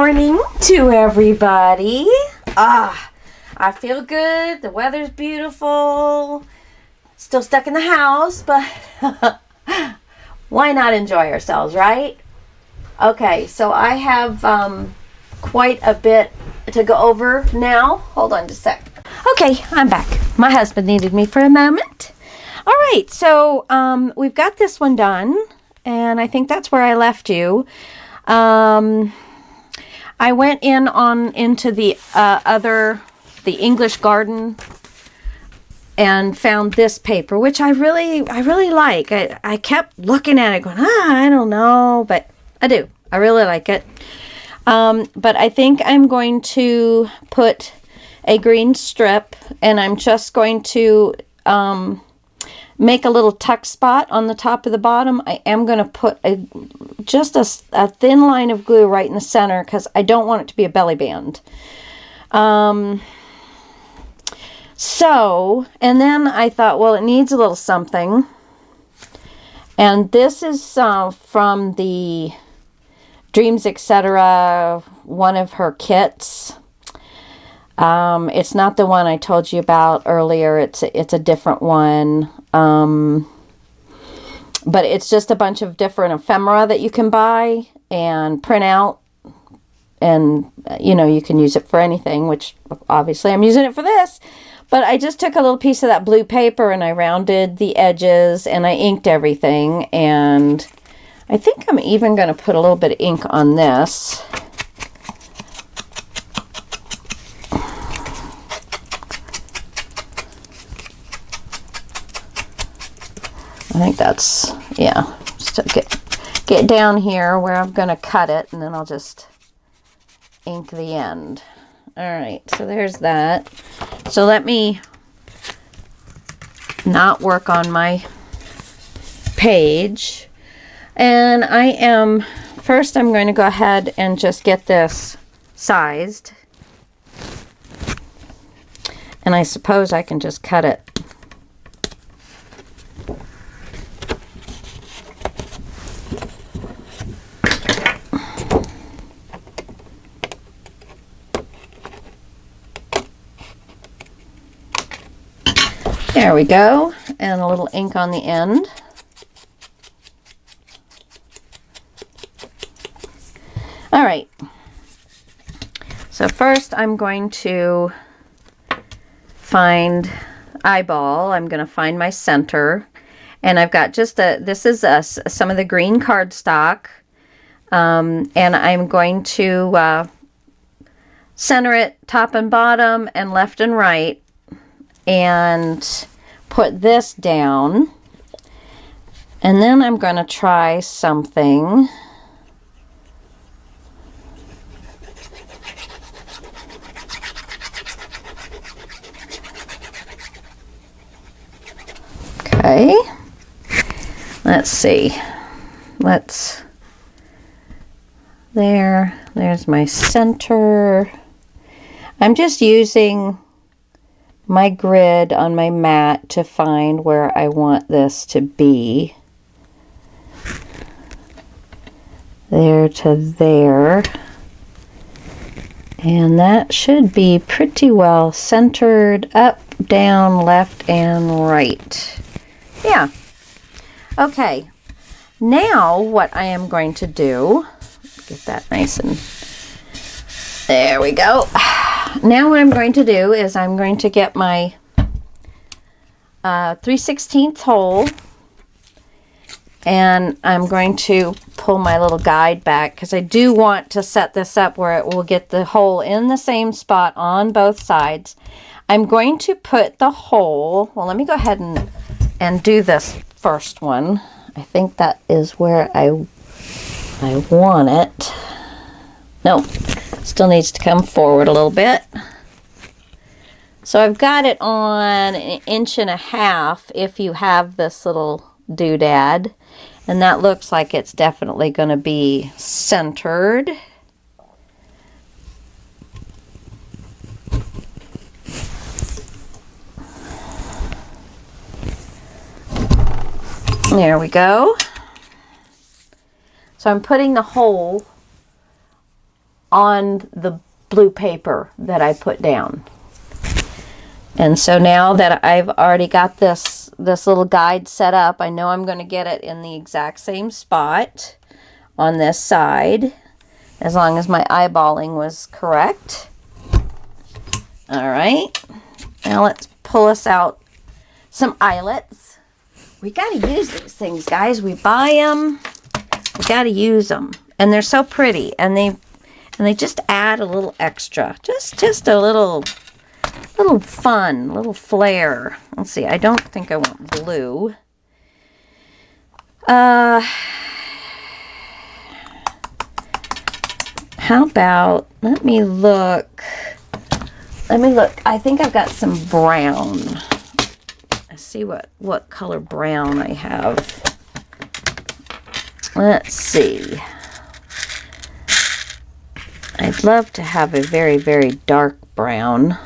morning to everybody. I feel good. The weather's beautiful. Still stuck in the house, but why not enjoy ourselves, right? Okay, so I have quite a bit to go over now. Hold on just a sec. Okay, I'm back. My husband needed me for a moment. All right, so we've got this one done, and I think that's where I left you. I went into the the English Garden and found this paper, which I really like. I kept looking at it going, I don't know, but I do. I really like it. But I think I'm going to put a green strip, and I'm just going to make a little tuck spot on the top of the bottom. I am going to put just a thin line of glue right in the center because I don't want it to be a belly band. So, and then I thought, well, it needs a little something. And this is from the Dreams, etc., one of her kits. It's not the one I told you about earlier. It's a different one. But it's just a bunch of different ephemera that you can buy and print out. And, you can use it for anything, which obviously I'm using it for this. But I just took a little piece of that blue paper and I rounded the edges and I inked everything. And I think I'm even going to put a little bit of ink on this. I think that's, yeah, just to get down here where I'm going to cut it, and then I'll just ink the end. All right, so there's that. So let me not work on my page. And first I'm going to go ahead and just get this sized. And I suppose I can just cut it. There we go, and a little ink on the end. All right, so first I'm going to find eyeball. I'm going to find my center, and I've got just this is some of the green cardstock, and I'm going to center it top and bottom and left and right, and put this down. And then I'm going to try something. Okay. Let's see. There's my center. I'm just using my grid on my mat to find where I want this to be. There to there. And that should be pretty well centered up, down, left, and right. Yeah. Okay. Now what I am going to do, get that nice and there we go. Now what I'm going to do is I'm going to get my 3/16 hole, and I'm going to pull my little guide back because I do want to set this up where it will get the hole in the same spot on both sides. I'm going to put the hole, well, let me go ahead and do this first one. I think that is where I want it. No, still needs to come forward a little bit. So I've got it on 1.5 inches if you have this little doodad. And that looks like it's definitely going to be centered. There we go. So I'm putting the hole on the blue paper that I put down. And so now that I've already got this little guide set up, I know I'm going to get it in the exact same spot on this side, as long as my eyeballing was correct. All right, now let's pull us out some eyelets. We got to use these things, guys. We buy them, we got to use them, and they're so pretty, and they just add a little extra, just a little fun, little flair. Let's see, I don't think I want blue. How about, let me look. I think I've got some brown. Let's see what color brown I have. Let's see. I'd love to have a very, very dark brown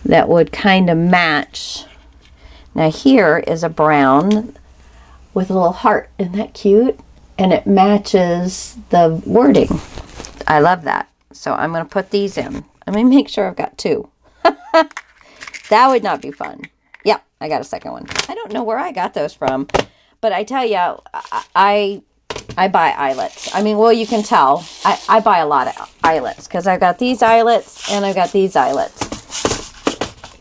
that would kind of match. Now here is a brown with a little heart. Isn't that cute? And it matches the wording. I love that. So I'm going to put these in. Let me make sure I've got two. That would not be fun. Yep, I got a second one. I don't know where I got those from, but I tell you, I buy eyelets. I mean, well, you can tell. I buy a lot of eyelets because I've got these eyelets and I've got these eyelets.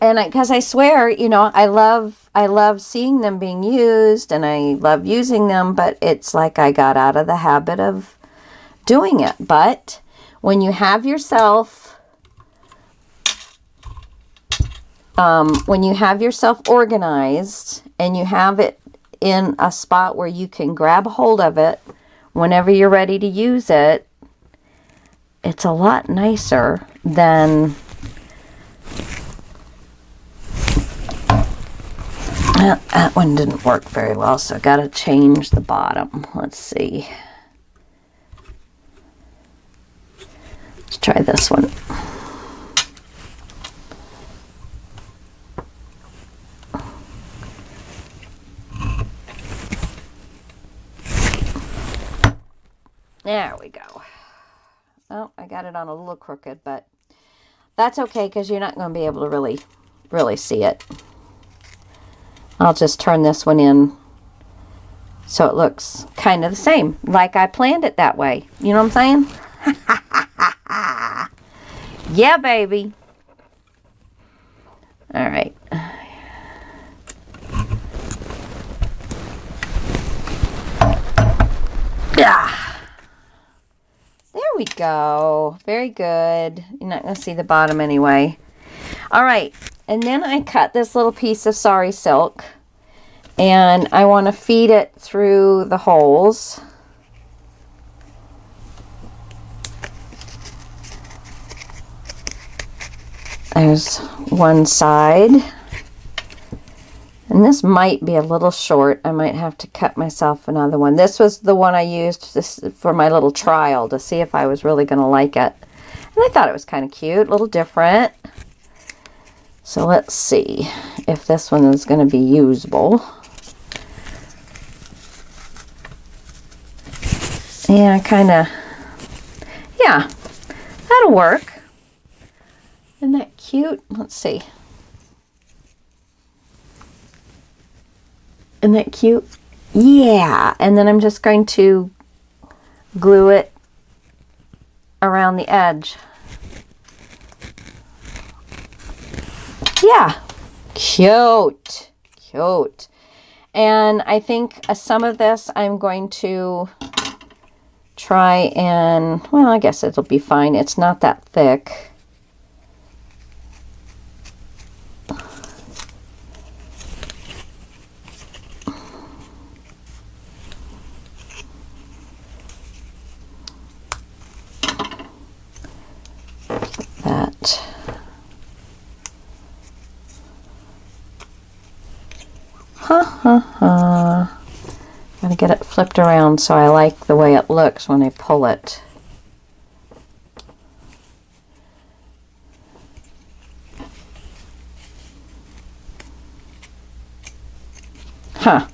And because I swear, you know, I love seeing them being used and I love using them, but it's like I got out of the habit of doing it. But when you have yourself organized and you have it in a spot where you can grab a hold of it whenever you're ready to use it, it's a lot nicer than that one didn't work very well, so I got to change the bottom. Let's see. Let's try this one. There we go. Oh, I got it on a little crooked, but that's okay because you're not going to be able to really see it. I'll just turn this one in so it looks kind of the same, like I planned it that way. You know what I'm saying? Yeah, baby. All right. Yeah. There we go. Very good. You're not going to see the bottom anyway. All right. And then I cut this little piece of sari silk. And I want to feed it through the holes. There's one side. And this might be a little short. I might have to cut myself another one. This was the one I used for my little trial to see if I was really going to like it. And I thought it was kind of cute, a little different. So let's see if this one is going to be usable. Yeah, kind of. Yeah, that'll work. Isn't that cute? Let's see. Isn't that cute? Yeah. And then I'm just going to glue it around the edge. Yeah. Cute. Cute. And I think some of this I'm going to try and, well, I guess it'll be fine. It's not that thick. That. Ha ha ha. Gotta get it flipped around so I like the way it looks when I pull it. Huh.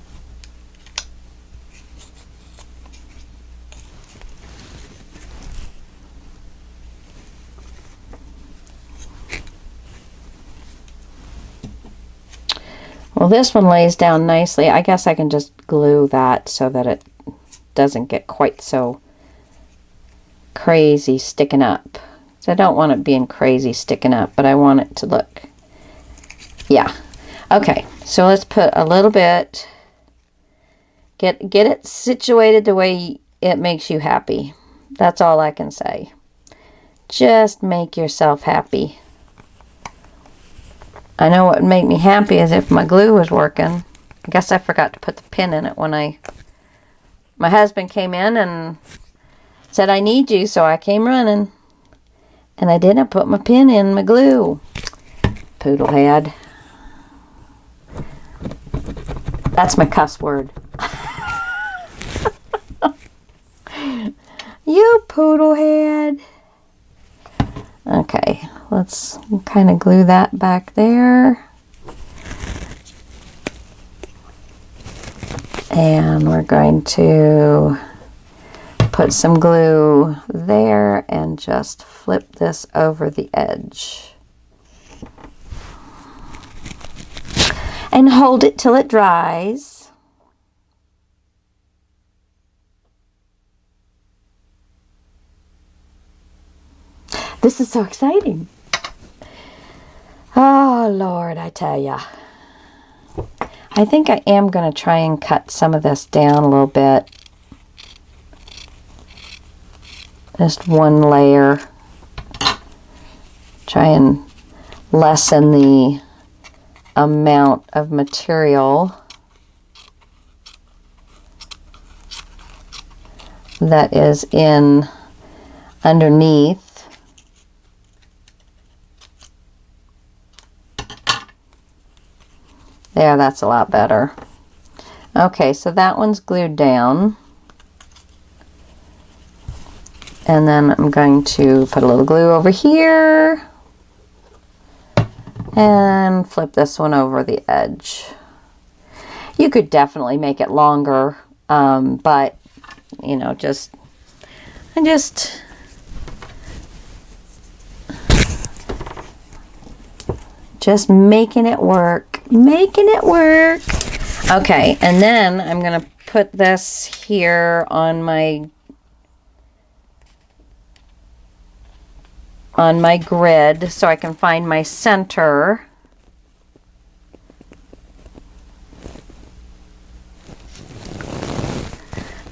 Well, this one lays down nicely. I guess I can just glue that so that it doesn't get quite so crazy sticking up. So I don't want it being crazy sticking up, but I want it to look, yeah. Okay, so let's put a little bit, get it situated the way it makes you happy. That's all I can say. Just make yourself happy. I know what would make me happy is if my glue was working. I guess I forgot to put the pin in it when my husband came in and said, I need you, so I came running. And I didn't put my pin in my glue. Poodlehead. That's my cuss word. You poodlehead. Okay, let's kind of glue that back there. And we're going to put some glue there and just flip this over the edge. And hold it till it dries. This is so exciting. Oh, Lord, I tell ya. I think I am going to try and cut some of this down a little bit. Just one layer. Try and lessen the amount of material that is in underneath. There, that's a lot better. Okay, so that one's glued down. And then I'm going to put a little glue over here and flip this one over the edge. You could definitely make it longer, but, you know, just making it work. Making it work. Okay, and then I'm going to put this here on my grid so I can find my center.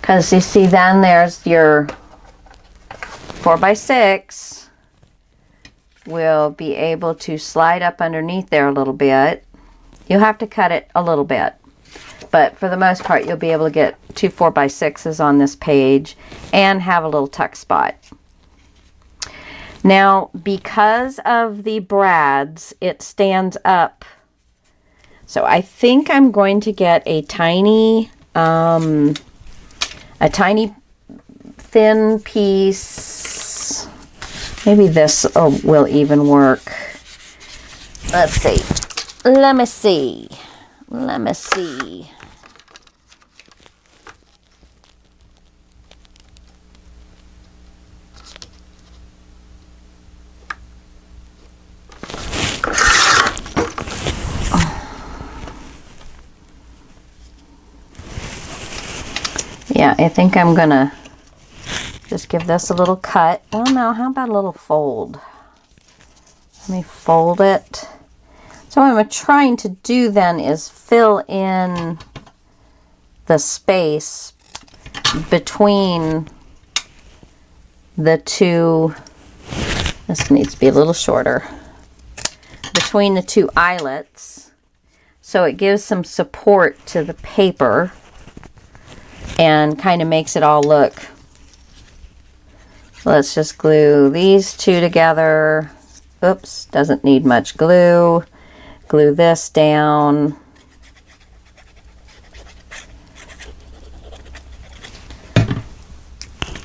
Because you see, then there's your 4x6. We'll be able to slide up underneath there a little bit. You'll have to cut it a little bit, but for the most part you'll be able to get 2 4x6s on this page and have a little tuck spot. Now, because of the brads, it stands up, so I think I'm going to get a tiny thin piece. Maybe this will even work. Let's see. Let me see. Let me see. Yeah, I think I'm gonna just give this a little cut. Oh no, how about a little fold? Let me fold it. So what I'm trying to do then is fill in the space between the two. This needs to be a little shorter. Between the two eyelets, so it gives some support to the paper and kind of makes it all look. Let's just glue these two together. Oops, doesn't need much glue. Glue this down.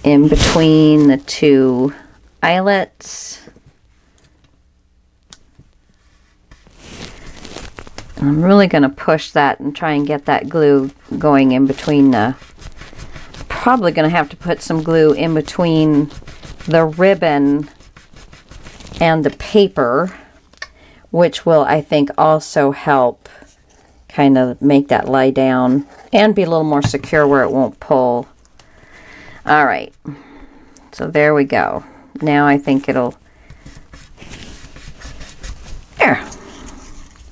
In between the two eyelets. I'm really going to push that and try and get that glue going in between the... Probably going to have to put some glue in between the ribbon and the paper, which will, I think, also help kind of make that lie down and be a little more secure where it won't pull. All right, so there we go. Now I think it'll,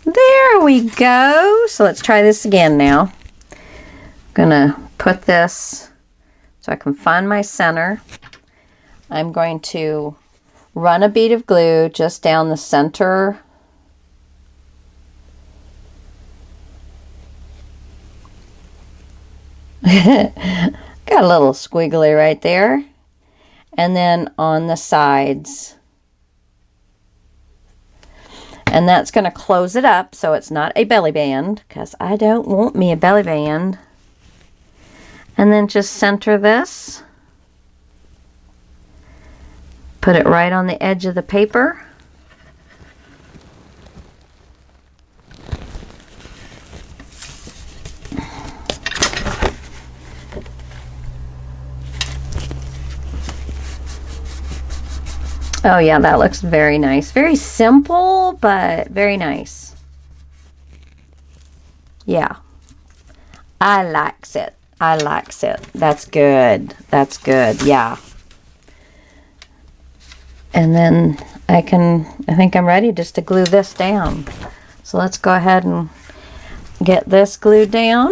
there we go. So let's try this again now. I'm gonna put this so I can find my center. I'm going to run a bead of glue just down the center. Got a little squiggly right there. And then on the sides. And that's going to close it up so it's not a belly band, because I don't want me a belly band. And then just center this. Put it right on the edge of the paper. Oh yeah, that looks very nice. Very simple, but very nice. Yeah. I likes it. I likes it. That's good. That's good. Yeah. And then I think I'm ready just to glue this down. So let's go ahead and get this glued down.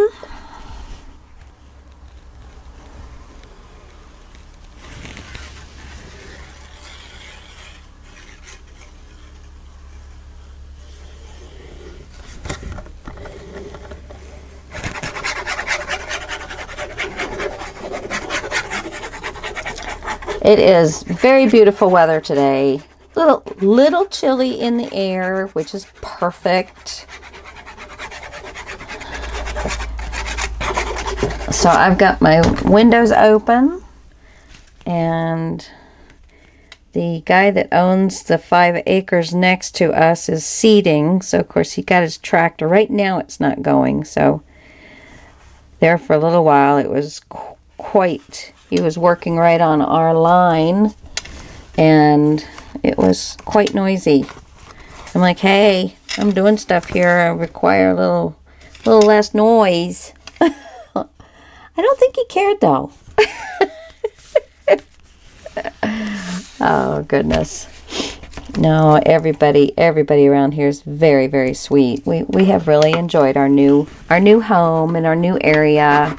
It is very beautiful weather today. Little chilly in the air, which is perfect. So I've got my windows open, and the guy that owns the 5 acres next to us is seeding. So of course he got his tractor. Right now it's not going. So there for a little while it was he was working right on our line, and it was quite noisy. I'm like, hey, I'm doing stuff here. I require a little less noise. I don't think he cared though. Oh goodness. No, everybody around here is very, very sweet. We have really enjoyed our new home and our new area.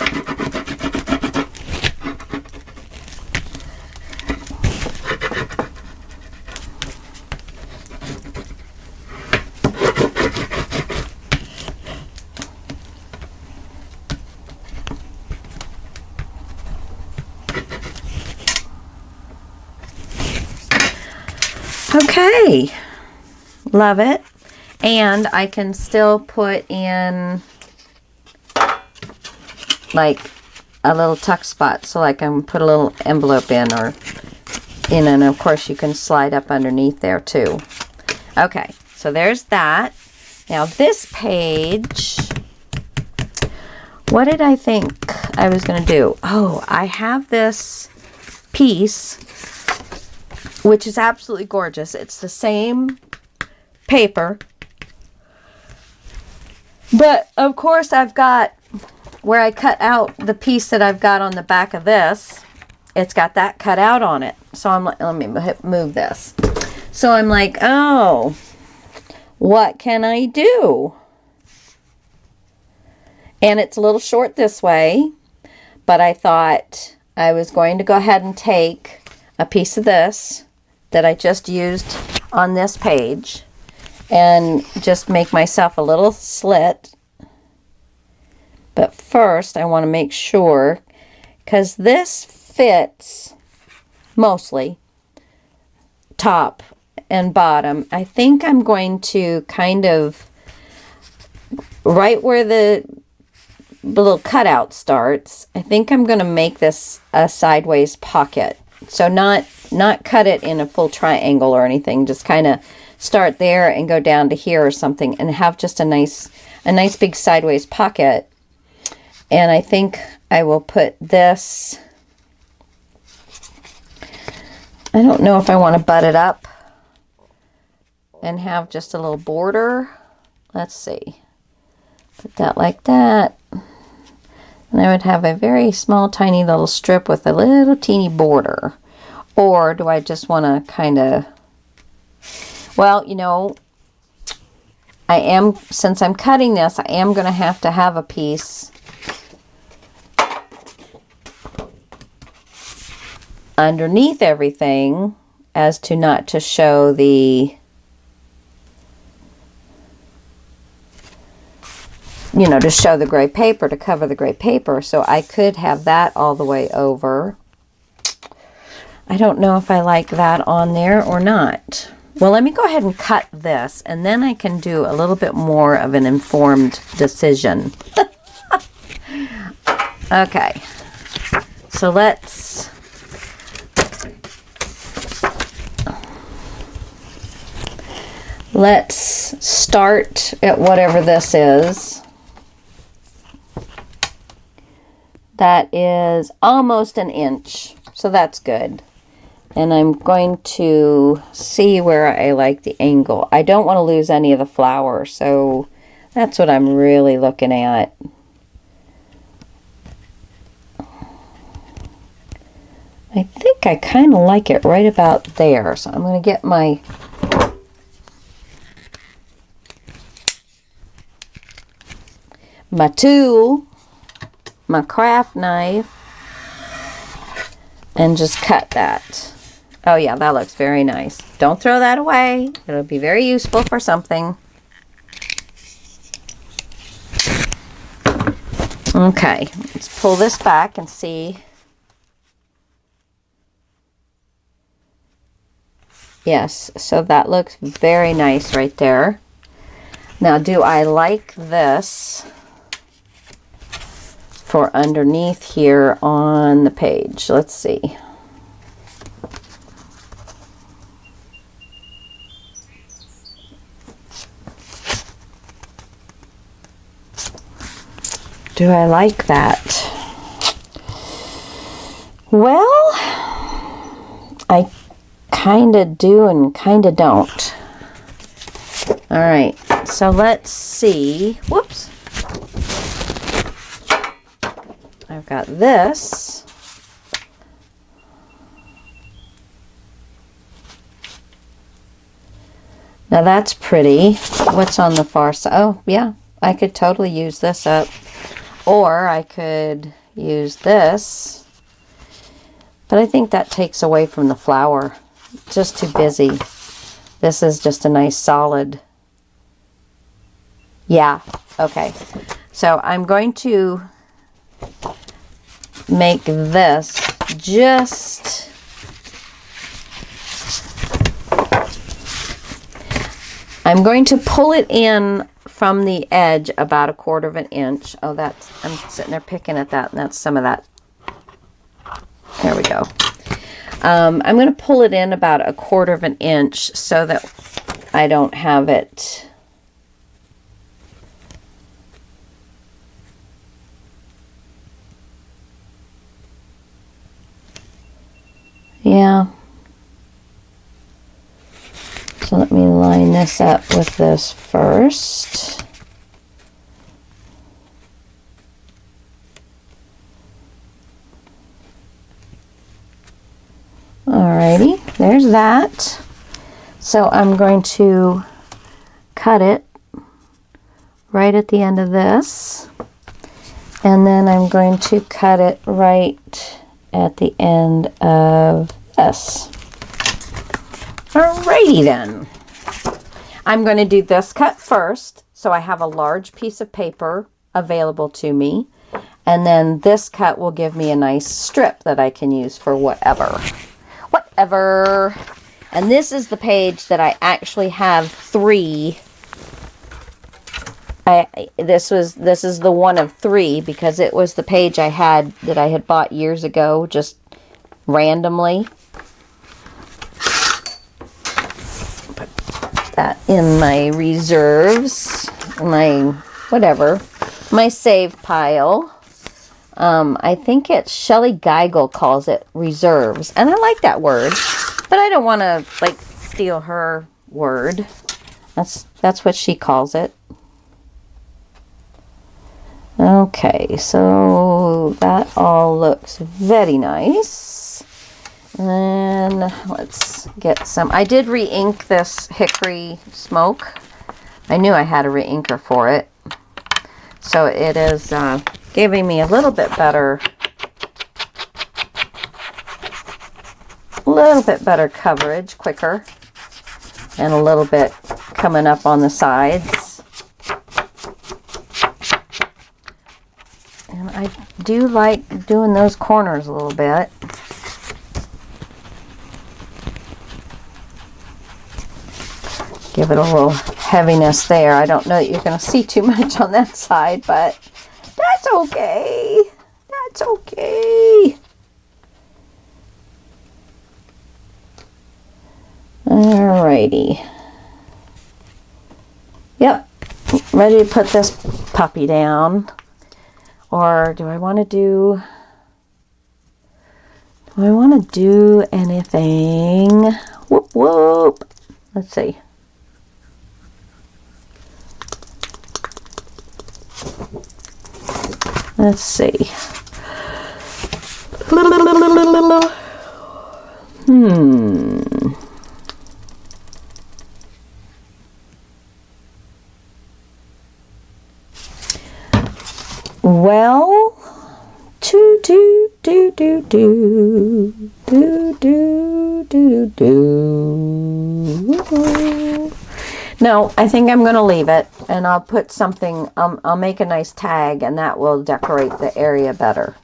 Okay, love it. And I can still put in like a little tuck spot, so I can put a little envelope in, and of course you can slide up underneath there too. Okay, so there's that. Now this page, what did I think I was going to do? Oh, I have this piece, which is absolutely gorgeous. It's the same paper, but of course I've got where I cut out the piece that I've got on the back of this. It's got that cut out on it. So I'm like, let me move this. So I'm like, oh, what can I do? And it's a little short this way, but I thought I was going to go ahead and take a piece of this that I just used on this page and just make myself a little slit. But first I want to make sure, because this fits mostly top and bottom, I think I'm going to kind of right where the little cutout starts, I think I'm going to make this a sideways pocket. So not cut it in a full triangle or anything, just kind of start there and go down to here or something, and have just a nice big sideways pocket. And I think I will put this, I don't know if I want to butt it up and have just a little border. Let's see. Put that like that. And I would have a very small, tiny little strip with a little teeny border. Or do I just want to kind of... Well, you know, since I'm cutting this, I am going to have a piece underneath everything as to not to show the, you know, to show the gray paper, to cover the gray paper. So I could have that all the way over. I don't know if I like that on there or not. Well, let me go ahead and cut this, and then I can do a little bit more of an informed decision. Okay, so let's start at whatever this is. That is almost an inch, so that's good. And I'm going to see where I like the angle. I don't want to lose any of the flower, so that's what I'm really looking at. I think I kind of like it right about there. So I'm going to get my tool, my craft knife, and just cut that. Oh yeah, that looks very nice. Don't throw that away. It'll be very useful for something. Okay, let's pull this back and see. Yes, so that looks very nice right there. Now, do I like this for underneath here on the page? Let's see. Do I like that? Well, I kind of do and kind of don't. All right, so let's see. Whoops. I've got this. Now that's pretty. What's on the far side? Oh, yeah, I could totally use this up. Or I could use this. But I think that takes away from the flower. Just too busy. This is just a nice solid. Yeah, okay. So I'm going to make this just... I'm going to pull it in from the edge about 1/4 of an inch. Oh, that's, I'm sitting there picking at that, and that's some of that. There we go. I'm going to pull it in about 1/4 of an inch so that I don't have it. Yeah. So let me line this up with this first. Alrighty, there's that. So I'm going to cut it right at the end of this. And then I'm going to cut it right at the end of this. Alrighty then. I'm going to do this cut first, so I have a large piece of paper available to me. And then this cut will give me a nice strip that I can use for whatever. Whatever. And this is the page that I actually have 3. This is the one of 3 because it was the page I had that I had bought years ago, just randomly. Put that in my reserves, my whatever, my save pile. I think it's Shelley Geigel calls it reserves, and I like that word, but I don't want to like steal her word. That's what she calls it. Okay, so that all looks very nice. And let's get some. I did re-ink this hickory smoke. I knew I had a re-inker for it. So it is giving me a little bit better coverage, quicker, and a little bit coming up on the sides. And I do like doing those corners a little bit. Give it a little heaviness there. I don't know that you're going to see too much on that side, but that's okay. That's okay. Alrighty. Yep. Ready to put this puppy down. Or do I want to do anything? Whoop whoop. Let's see. Let's see. Well, No, I think I'm going to leave it, and I'll put something, I'll make a nice tag, and that will decorate the area better.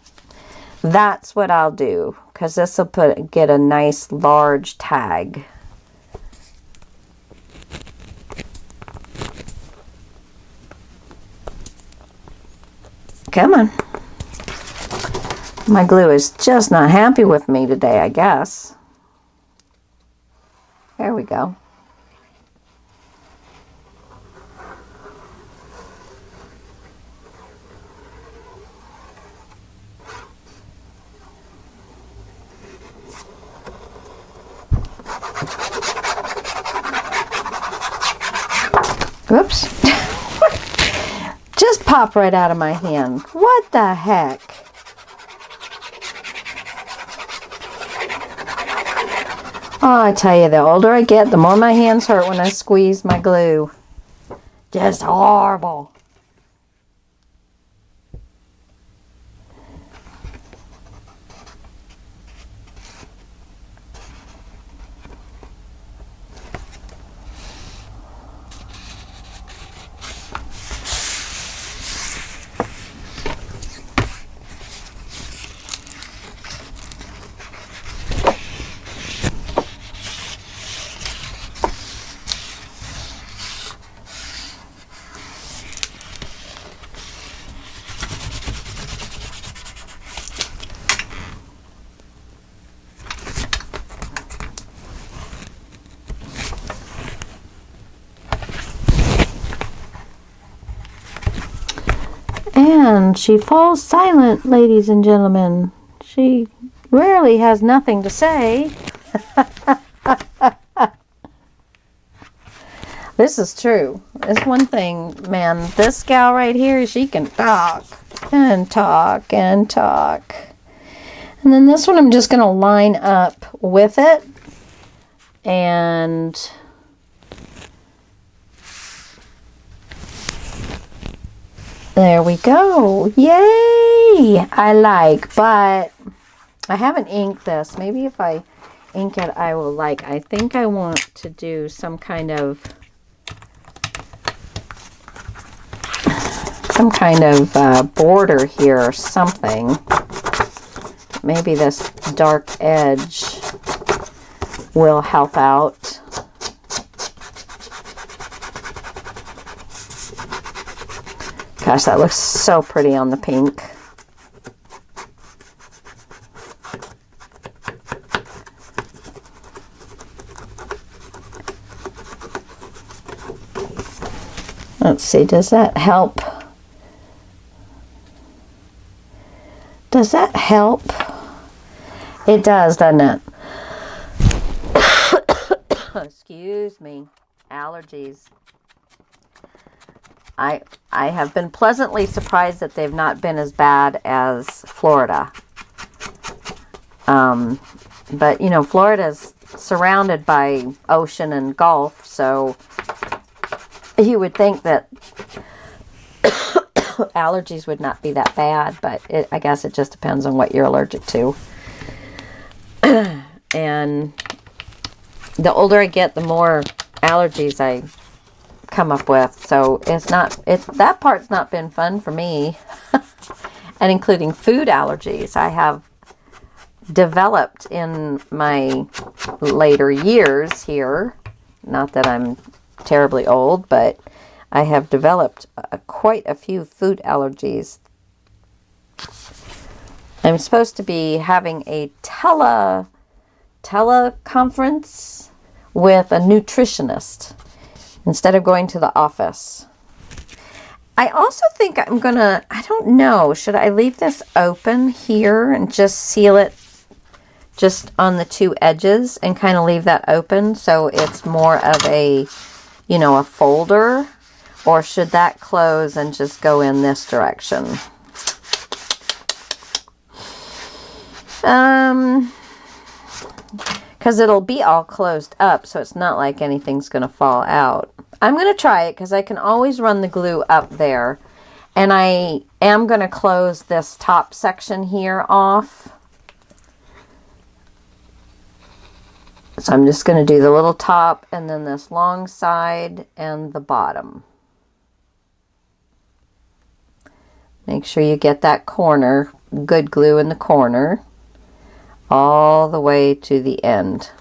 That's what I'll do, because this will get a nice large tag. Come on. My glue is just not happy with me today, I guess. There we go. Whoops. Just popped right out of my hand. What the heck? Oh, I tell you, the older I get, the more my hands hurt when I squeeze my glue. Just horrible. And she falls silent, ladies and gentlemen. She rarely has nothing to say. This is true. It's one thing, man. This gal right here, she can talk and talk and talk. And then this one, I'm just going to line up with it. And there we go. Yay! I like, but I haven't inked this. Maybe if I ink it, I will like. I think I want to do some kind of border here or something. Maybe this dark edge will help out. Gosh, that looks so pretty on the pink. Let's see, does that help? Does that help? It does, doesn't it? Excuse me. Allergies. I have been pleasantly surprised that they've not been as bad as Florida. But, you know, Florida's surrounded by ocean and Gulf, so you would think that allergies would not be that bad, but I guess it just depends on what you're allergic to. And the older I get, the more allergies I come up with. So that part's not been fun for me. And including food allergies. I have developed in my later years here, not that I'm terribly old, but I have developed quite a few food allergies. I'm supposed to be having a teleconference with a nutritionist instead of going to the office. I also think I'm gonna, I don't know, should I leave this open here and just seal it just on the two edges and kind of leave that open so it's more of a, you know, a folder? Or should that close and just go in this direction? Because it'll be all closed up, so it's not like anything's going to fall out. I'm going to try it because I can always run the glue up there. And I am going to close this top section here off. So I'm just going to do the little top and then this long side and the bottom. Make sure you get that corner, good glue in the corner, all the way to the end.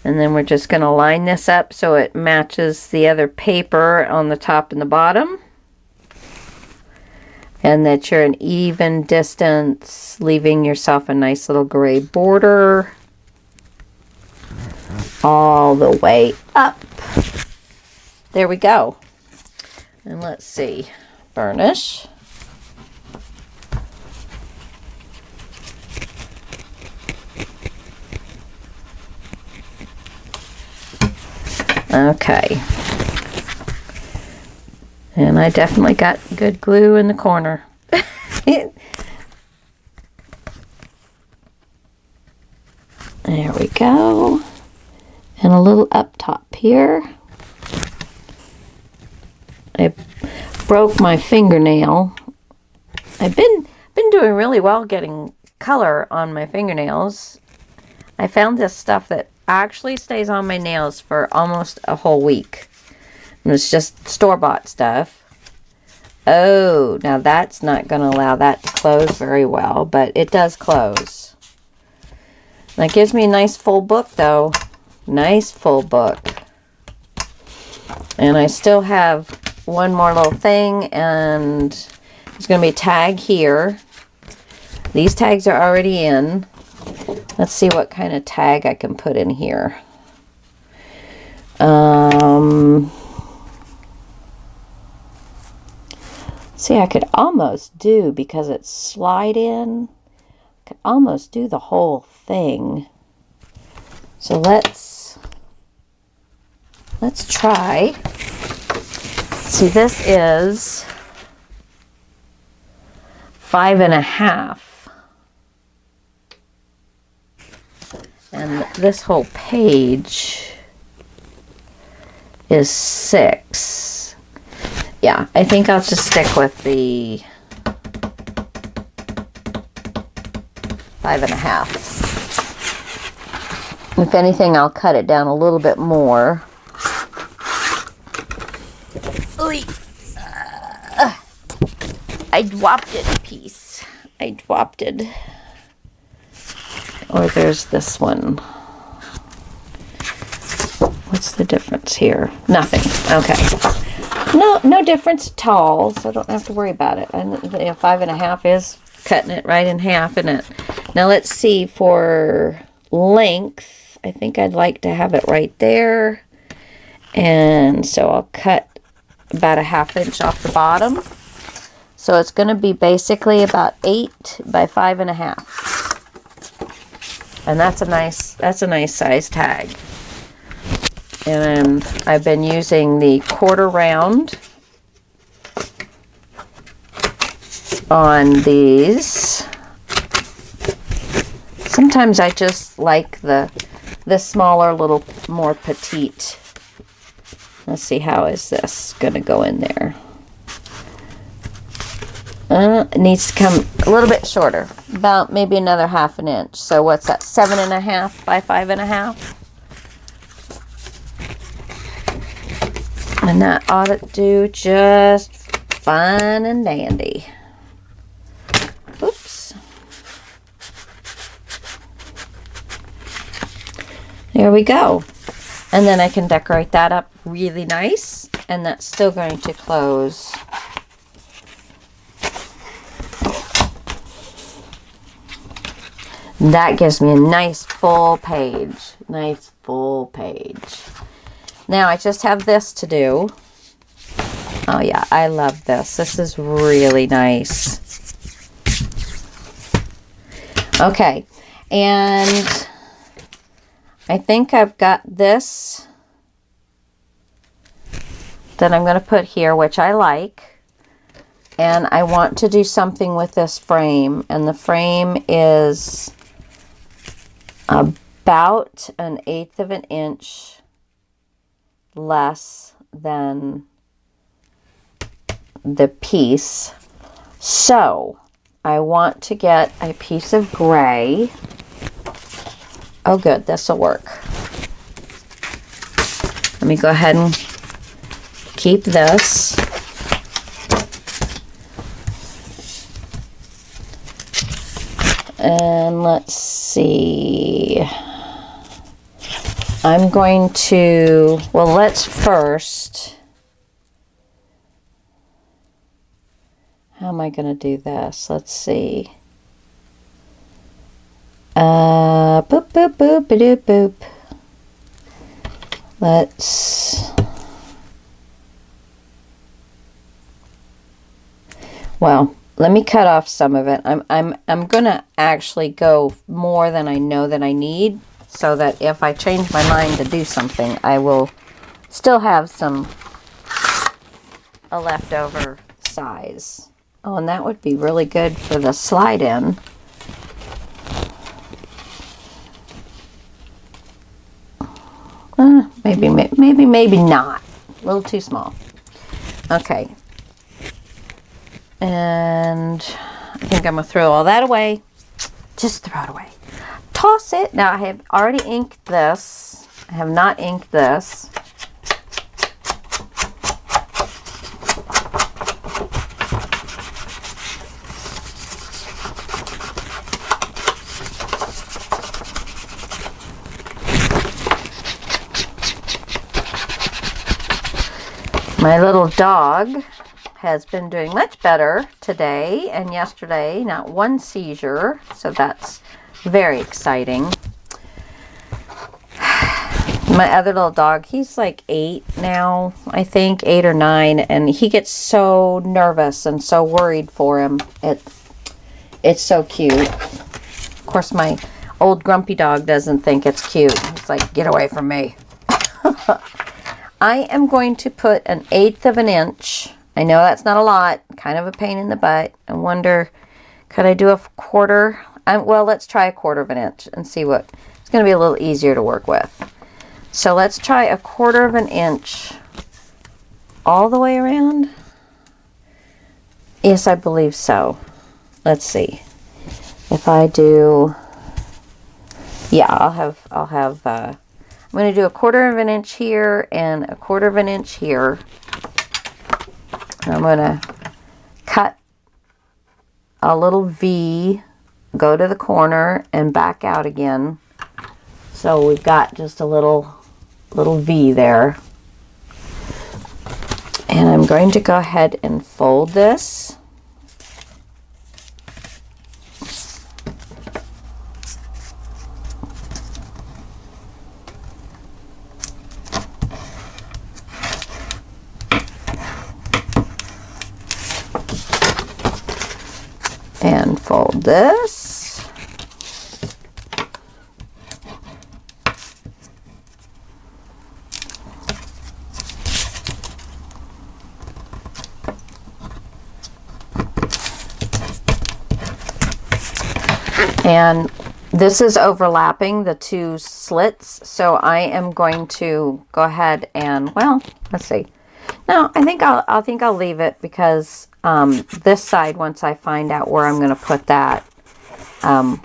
And then we're just going to line this up so it matches the other paper on the top and the bottom. And that you're an even distance, leaving yourself a nice little gray border all the way up. There we go. And let's see, burnish. Okay. And I definitely got good glue in the corner. There we go. And a little up top here. I broke my fingernail. I've been doing really well getting color on my fingernails. I found this stuff that actually stays on my nails for almost a whole week. And it's just store-bought stuff. Oh, now that's not going to allow that to close very well, but it does close. That gives me a nice full book though. Nice full book. And I still have one more little thing, and there's going to be a tag here. These tags are already in. Let's see what kind of tag I can put in here. See, I could almost do, because it's slide in, I could almost do the whole thing. So let's try. See, this is 5.5. And this whole page is 6. Yeah, I think I'll just stick with the 5.5. If anything, I'll cut it down a little bit more. I dropped it a piece. I dropped it. Or there's this one. What's the difference here? Nothing. Okay. No difference at all, so I don't have to worry about it. And 5.5 is cutting it right in half, isn't it? Now let's see, for length, I think I'd like to have it right there. And so I'll cut about 1/2 inch off the bottom. So it's going to be basically about 8 by 5.5. And that's a nice size tag. And I've been using the 1/4 round on these. Sometimes I just like the smaller, little more petite. Let's see, how is this going to go in there? It needs to come a little bit shorter, about maybe another 1/2 inch. So what's that, 7.5 by 5.5? And that ought to do just fine and dandy. Oops. There we go. And then I can decorate that up really nice. And that's still going to close. That gives me a nice full page. Nice full page. Now I just have this to do. Oh yeah, I love this. This is really nice. Okay, and I think I've got this that I'm going to put here, which I like. And I want to do something with this frame. And the frame is about 1/8 of an inch less than the piece. So I want to get a piece of gray. Oh good, this will work. Let me go ahead and keep this. And let's see. I'm going to, well, let's first, how am I going to do this? Let's see. Boop, boop, boop, boop, boop. Let's, well, let me cut off some of it. I'm going to actually go more than I know that I need, so that if I change my mind to do something, I will still have a leftover size. Oh, and that would be really good for the slide in. Maybe not. A little too small. Okay. And I think I'm going to throw all that away. Just throw it away. Toss it. Now I have already inked this. I have not inked this. My little dog has been doing much better today and yesterday. Not one seizure, so that's very exciting. My other little dog, he's like 8 now, I think, 8 or 9, and he gets so nervous and so worried for him. It's so cute. Of course, my old grumpy dog doesn't think it's cute. He's like, get away from me. I am going to put 1/8 of an inch. I know that's not a lot, kind of a pain in the butt. I wonder, could I do a 1/4? Well, let's try 1/4 of an inch and see what, it's going to be a little easier to work with. So let's try 1/4 of an inch all the way around. Yes, I believe so. Let's see. If I do, yeah, I'm going to do 1/4 of an inch here and 1/4 of an inch here. I'm going to cut a little V, go to the corner, and back out again. So we've got just a little V there. And I'm going to go ahead and fold this. And fold this. And this is overlapping the two slits, so I am going to go ahead and, well, let's see. No, I think I'll leave it, because this side, once I find out where I'm going to put that,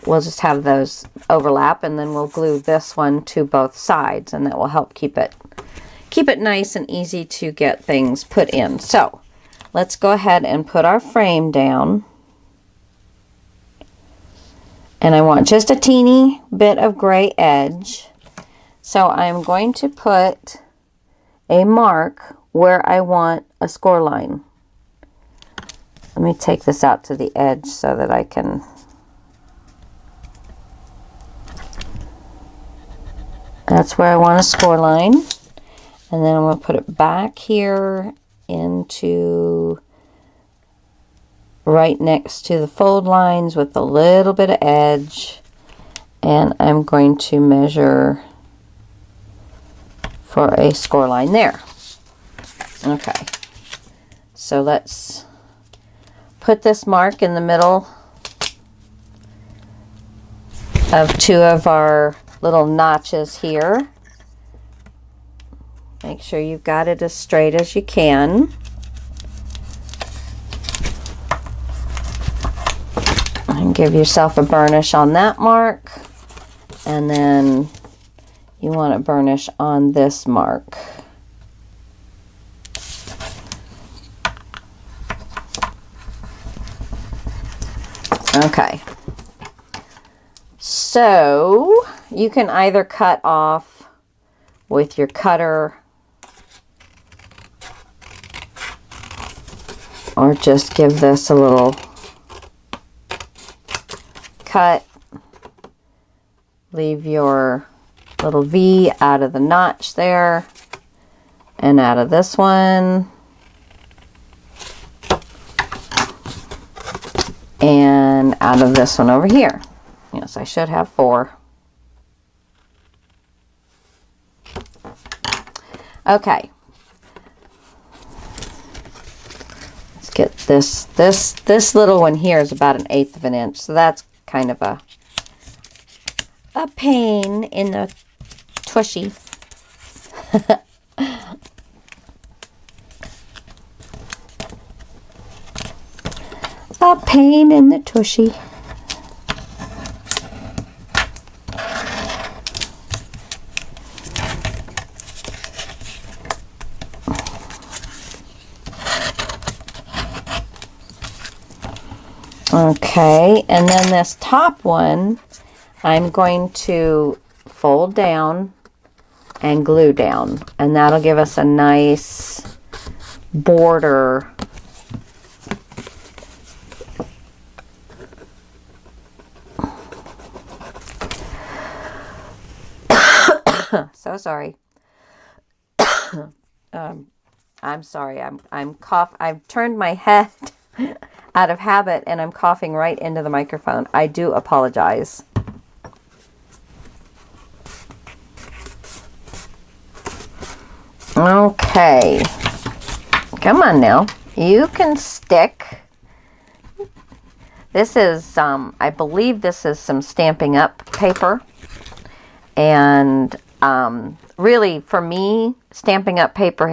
we'll just have those overlap, and then we'll glue this one to both sides, and that will help keep it nice and easy to get things put in. So let's go ahead and put our frame down. And I want just a teeny bit of gray edge. So I'm going to put a mark where I want a score line. Let me take this out to the edge so that I can... That's where I want a score line. And then I'm going to put it back here into right next to the fold lines with a little bit of edge, and I'm going to measure for a score line there. Okay, so let's put this mark in the middle of two of our little notches here. Make sure you've got it as straight as you can. And give yourself a burnish on that mark, and then you want to burnish on this mark. Okay, so you can either cut off with your cutter or just give this a little cut. Leave your little V out of the notch there and out of this one, and out of this one over here. Yes, I should have 4. Okay, let's get this little one here is about 1/8 of an inch, so that's kind of a pain in the tushy. A pain in the tushy. Okay, and then this top one, I'm going to fold down and glue down, and that'll give us a nice border. So sorry. I'm sorry. I'm cough. I've turned my head out of habit, and I'm coughing right into the microphone. I do apologize. Okay. Come on now. You can stick. This is, I believe this is some Stampin' Up paper. And really, for me, Stampin' Up paper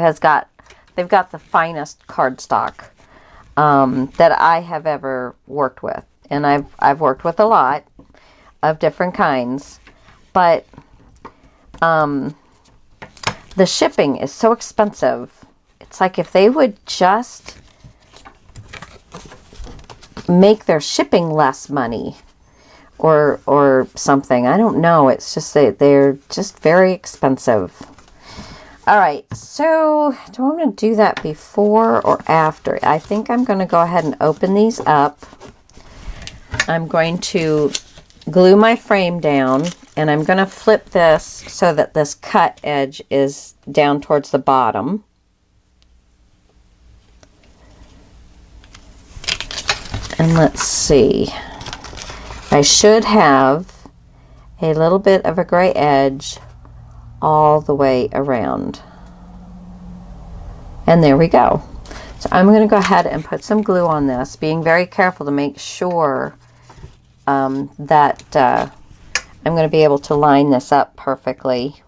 they've got the finest cardstock that I have ever worked with. And I've worked with a lot of different kinds. But the shipping is so expensive. It's like if they would just make their shipping less money or something. I don't know. It's just they're just very expensive. All right, so do I want to do that before or after? I think I'm going to go ahead and open these up. I'm going to glue my frame down, and I'm going to flip this so that this cut edge is down towards the bottom. And let's see. I should have a little bit of a gray edge all the way around. And there we go. So I'm going to go ahead and put some glue on this, being very careful to make sure that I'm going to be able to line this up perfectly.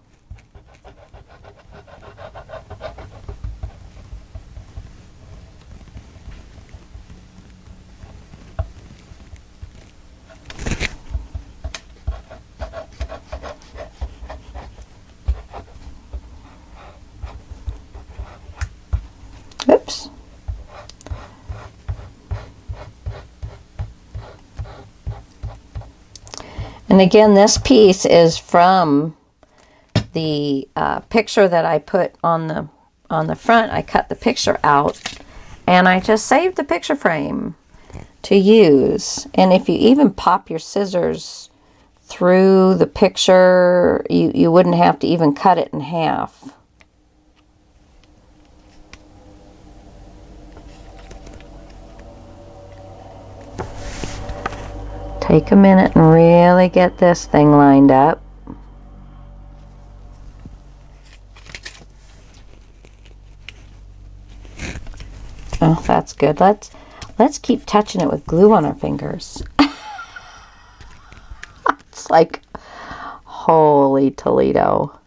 Oops. And again, this piece is from the picture that I put on the front. I cut the picture out and I just saved the picture frame to use. And if you even pop your scissors through the picture, you wouldn't have to even cut it in half. Take a minute and really get this thing lined up. Oh, that's good. Let's keep touching it with glue on our fingers. It's like, holy Toledo.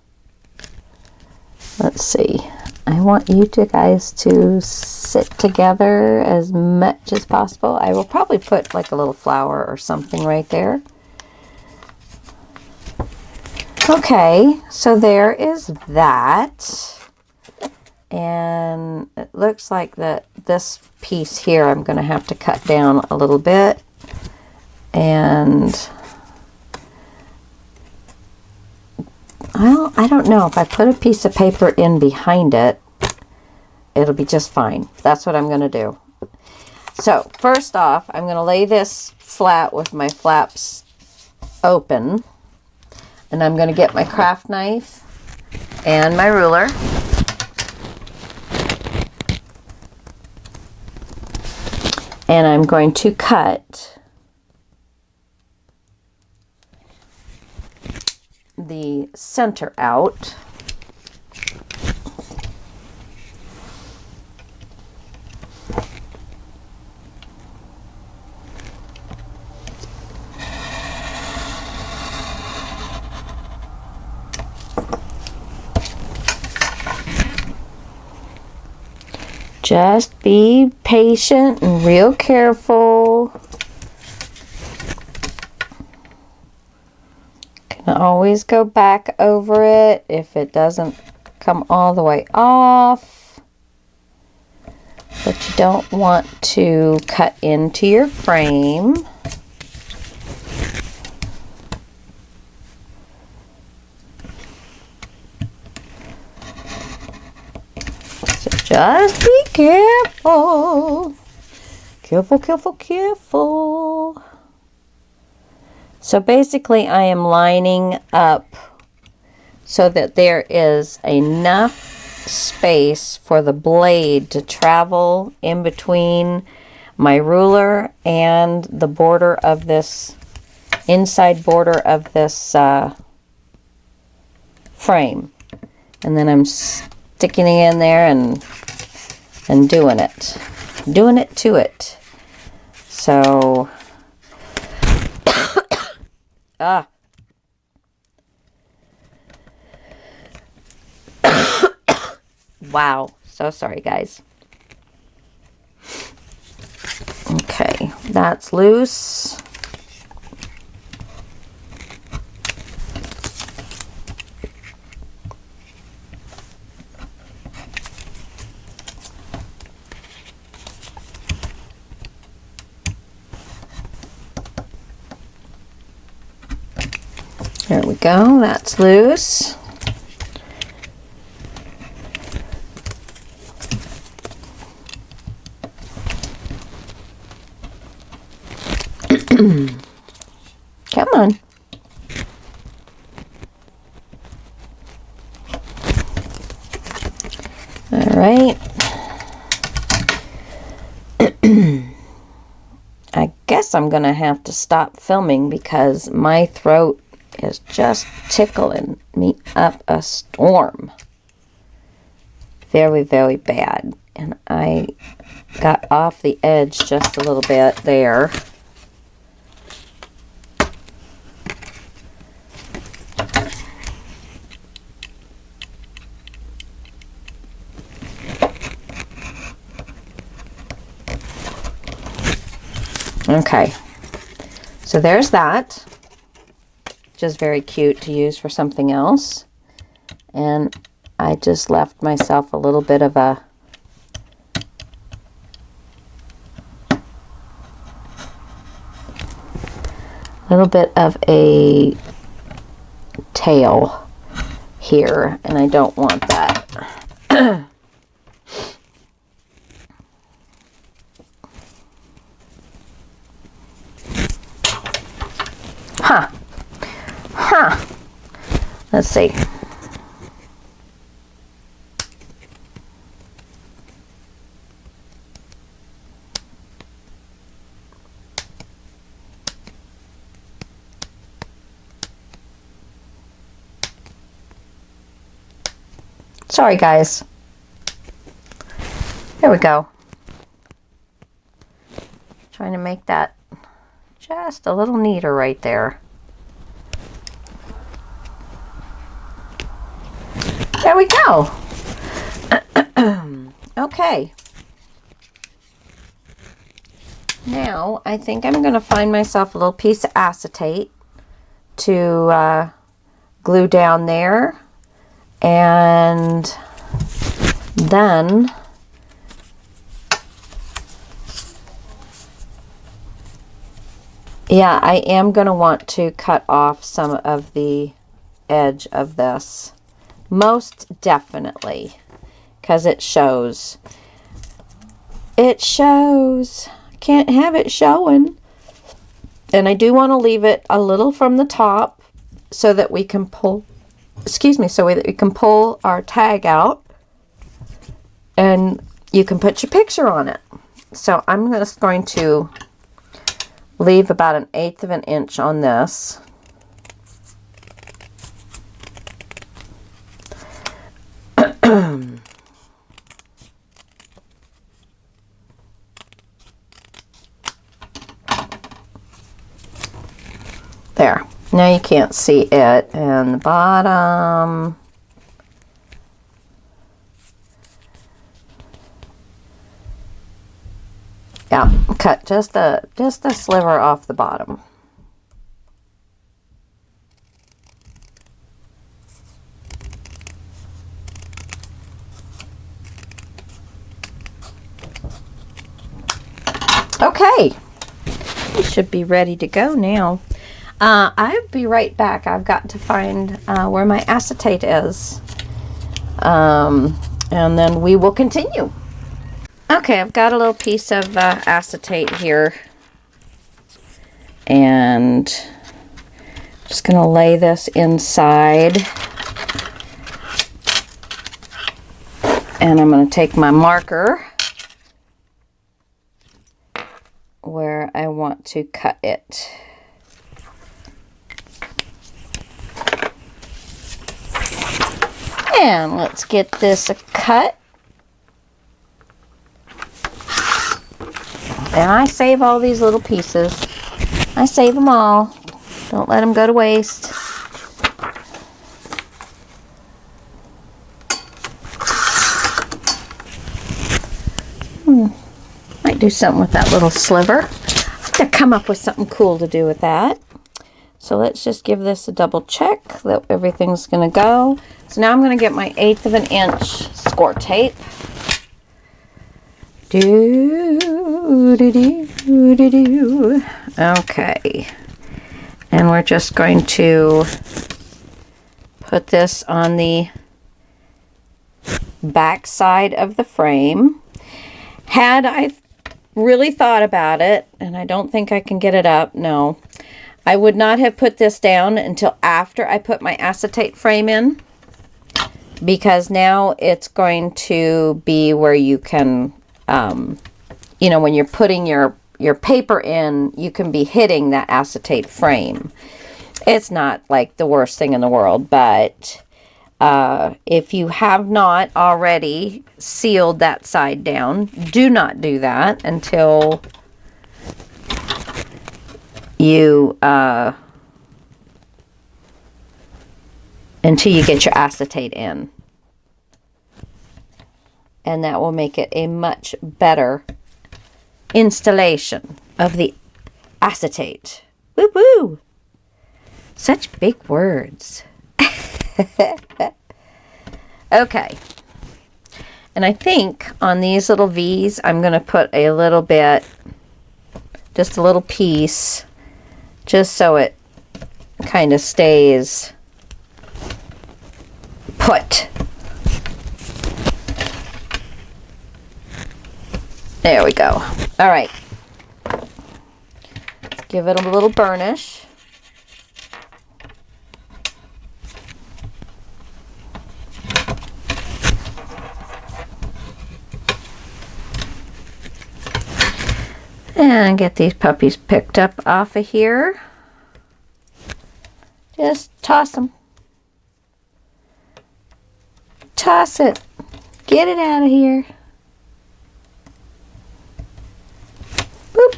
Let's see. I want you guys to sit together as much as possible. I will probably put like a little flower or something right there. Okay, so there is that. And it looks like that this piece here I'm going to have to cut down a little bit. And well, I don't know. If I put a piece of paper in behind it, it'll be just fine. That's what I'm going to do. So first off, I'm going to lay this flat with my flaps open. And I'm going to get my craft knife and my ruler. And I'm going to cut the center out. Just be patient and real careful. Can always go back over it if it doesn't come all the way off. But you don't want to cut into your frame. Just be careful. Careful, careful, careful. So basically I am lining up so that there is enough space for the blade to travel in between my ruler and the border of this, inside border of this frame. And then I'm sticking it in there and doing it to it. So wow, so sorry guys. Okay, that's loose. There we go, that's loose. Come on. All right. I guess I'm going to have to stop filming because my throat is just tickling me up a storm. Very, very bad. And I got off the edge just a little bit there. Okay, so there's that, which is very cute to use for something else. And I just left myself a little bit of a tail here, and I don't want that. Huh. Let's see. Sorry, guys. There we go. Trying to make that just a little neater right there. There we go. Okay. Now, I think I'm going to find myself a little piece of acetate to glue down there. And then yeah, I am going to want to cut off some of the edge of this. Most definitely, because it shows. It shows. Can't have it showing. And I do want to leave it a little from the top so that we can pull, so that we can pull our tag out and you can put your picture on it. So I'm just going to leave about 1/8 of an inch on this. There. Now you can't see it. And the bottom. Yeah, cut just a sliver off the bottom. Okay, we should be ready to go now. I'll be right back. I've got to find where my acetate is. And then we will continue. Okay, I've got a little piece of acetate here. And just going to lay this inside. And I'm going to take my marker where I want to cut it. And let's get this a cut. And I save all these little pieces. I save them all. Don't let them go to waste. Might do something with that little sliver. I have to come up with something cool to do with that. So let's just give this a double check that everything's going to go. So now I'm going to get my 1/8 of an inch score tape. Okay. And we're just going to put this on the back side of the frame. Had I really thought about it, and I don't think I can get it up, no. I would not have put this down until after I put my acetate frame in, because now it's going to be where you can, you know, when you're putting your paper in, you can be hitting that acetate frame. It's not like the worst thing in the world, but if you have not already sealed that side down, do not do that until you get your acetate in. And that will make it a much better installation of the acetate. Woo woo! Such big words. Okay. And I think on these little V's, I'm going to put a little bit, just a little piece, just so it kind of stays put. There we go. All right. Give it a little burnish. And get these puppies picked up off of here. Just toss them. Toss it. Get it out of here. Boop.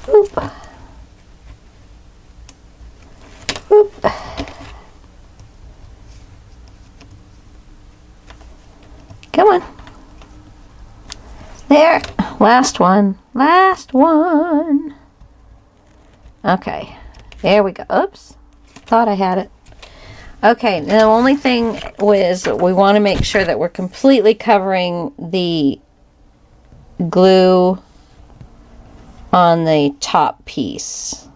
Boop. Boop. Come on. There. Last one. Last one. Okay. There we go. Oops. Thought I had it. Okay. The only thing was we want to make sure that we're completely covering the glue on the top piece,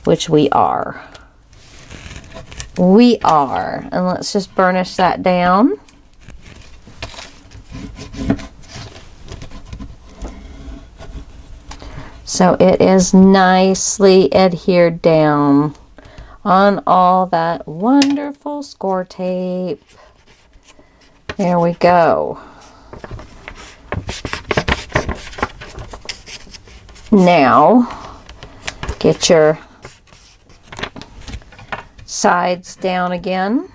which we are. We are. And let's just burnish that down. So it is nicely adhered down on all that wonderful score tape. There we go. Now, get your sides down again.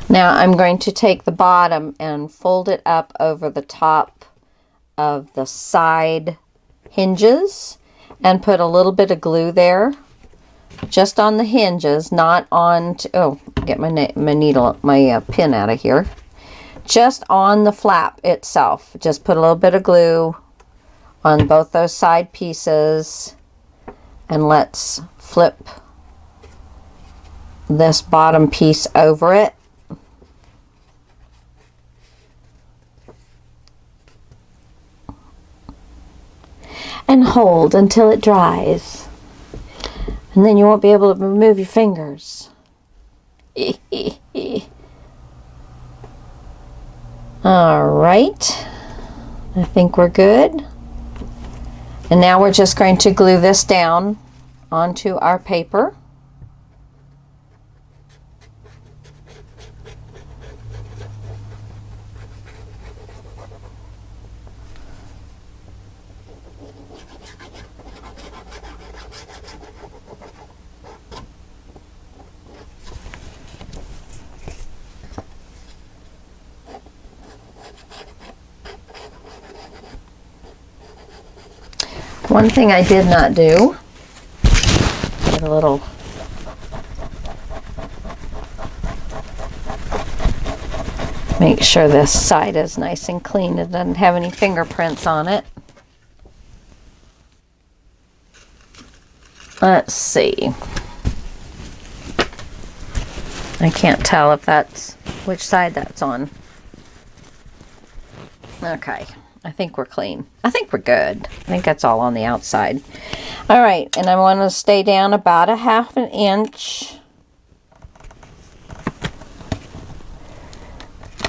Now I'm going to take the bottom and fold it up over the top of the side hinges and put a little bit of glue there, just on the hinges, not on, oh, get my needle, my pin out of here. Just on the flap itself. Just put a little bit of glue on both those side pieces, and let's flip this bottom piece over it. And hold until it dries. And then you won't be able to remove your fingers. All right. I think we're good. And now we're just going to glue this down onto our paper. One thing I did not do, get a little make sure this side is nice and clean. It doesn't have any fingerprints on it. Let's see. I can't tell if that's which side that's on. Okay. I think we're clean. I think we're good. I think that's all on the outside. All right, and I want to stay down about 1/2 inch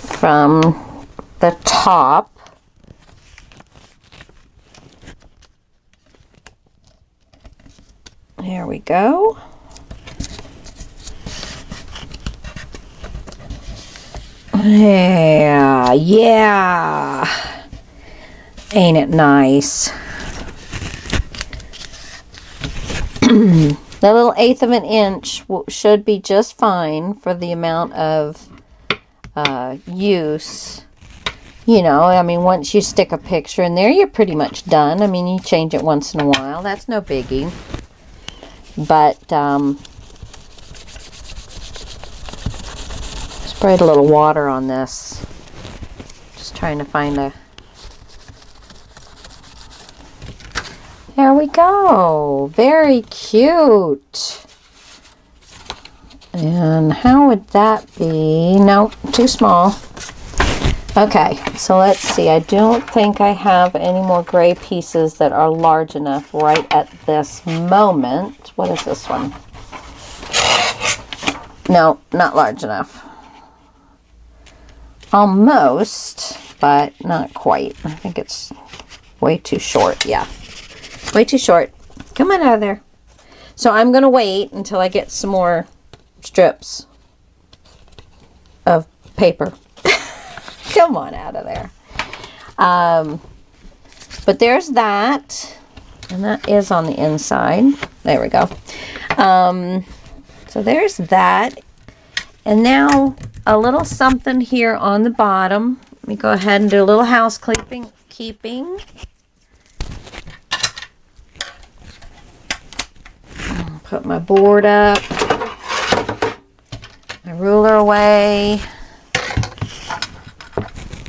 from the top. There we go. Yeah. Ain't it nice? The little 1/8 of an inch should be just fine for the amount of use. You know, I mean, once you stick a picture in there, you're pretty much done. I mean, you change it once in a while. That's no biggie. But Sprayed a little water on this. Just trying to find a... There we go. Very cute. And how would that be? Nope, too small. Okay, so let's see. I don't think I have any more gray pieces that are large enough right at this moment. What is this one? No, not large enough. Almost, but not quite. I think it's way too short. Yeah, way too short. Come on out of there. So I'm going to wait until I get some more strips of paper. Come on out of there. But there's that. And that is on the inside. There we go. So there's that. And now a little something here on the bottom. Let me go ahead and do a little housekeeping. Put my board up. My ruler away.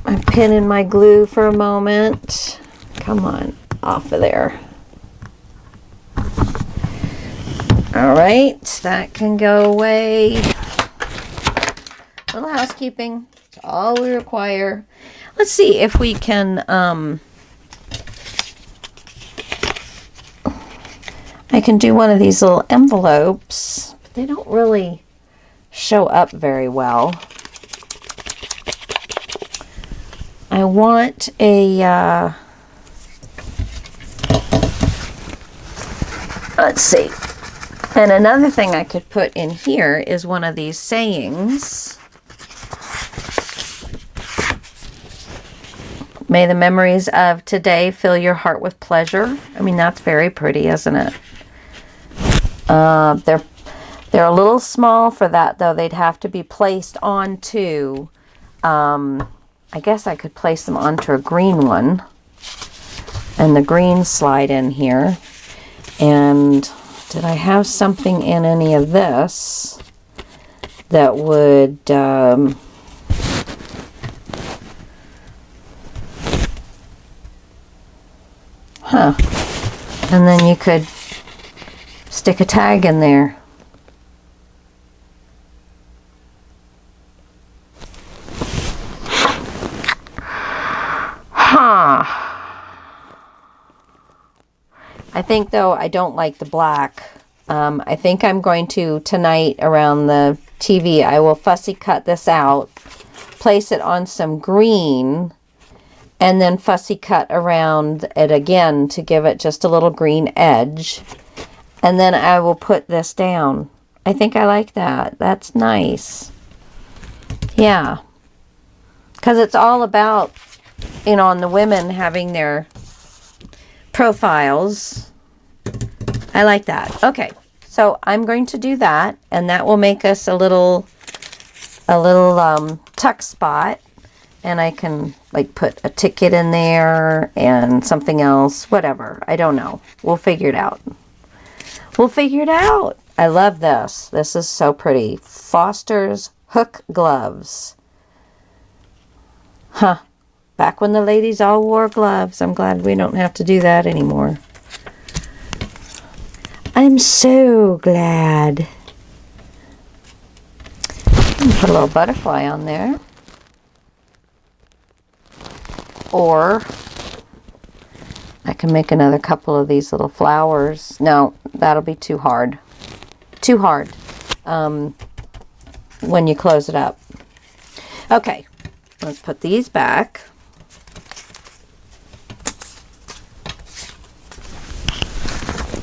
I'm pinning my glue for a moment. Come on, off of there. All right, that can go away. Little housekeeping. That's all we require. Let's see if we can, I can do one of these little envelopes, but they don't really show up very well. I want a, let's see. And another thing I could put in here is one of these sayings. May the memories of today fill your heart with pleasure. I mean, that's very pretty, isn't it? They're a little small for that, though. They'd have to be placed onto, I guess I could place them onto a green one. And the green slide in here. And did I have something in any of this that would, and then you could stick a tag in there. I think, though, I don't like the black. I think I'm going to, tonight around the TV, I will fussy cut this out, place it on some green, and then fussy cut around it again to give it just a little green edge. And then I will put this down. I think I like that. That's nice. Yeah. Because it's all about, you know, on the women having their profiles. I like that. Okay. So I'm going to do that, and that will make us a little tuck spot. And I can like put a ticket in there and something else, whatever. I don't know. We'll figure it out. We'll figure it out. I love this. This is so pretty. Foster's Hook Gloves. Huh. Back when the ladies all wore gloves. I'm glad we don't have to do that anymore. I'm so glad. Put a little butterfly on there. Or I can make another couple of these little flowers. No, that'll be too hard. Too hard when you close it up. Okay, let's put these back.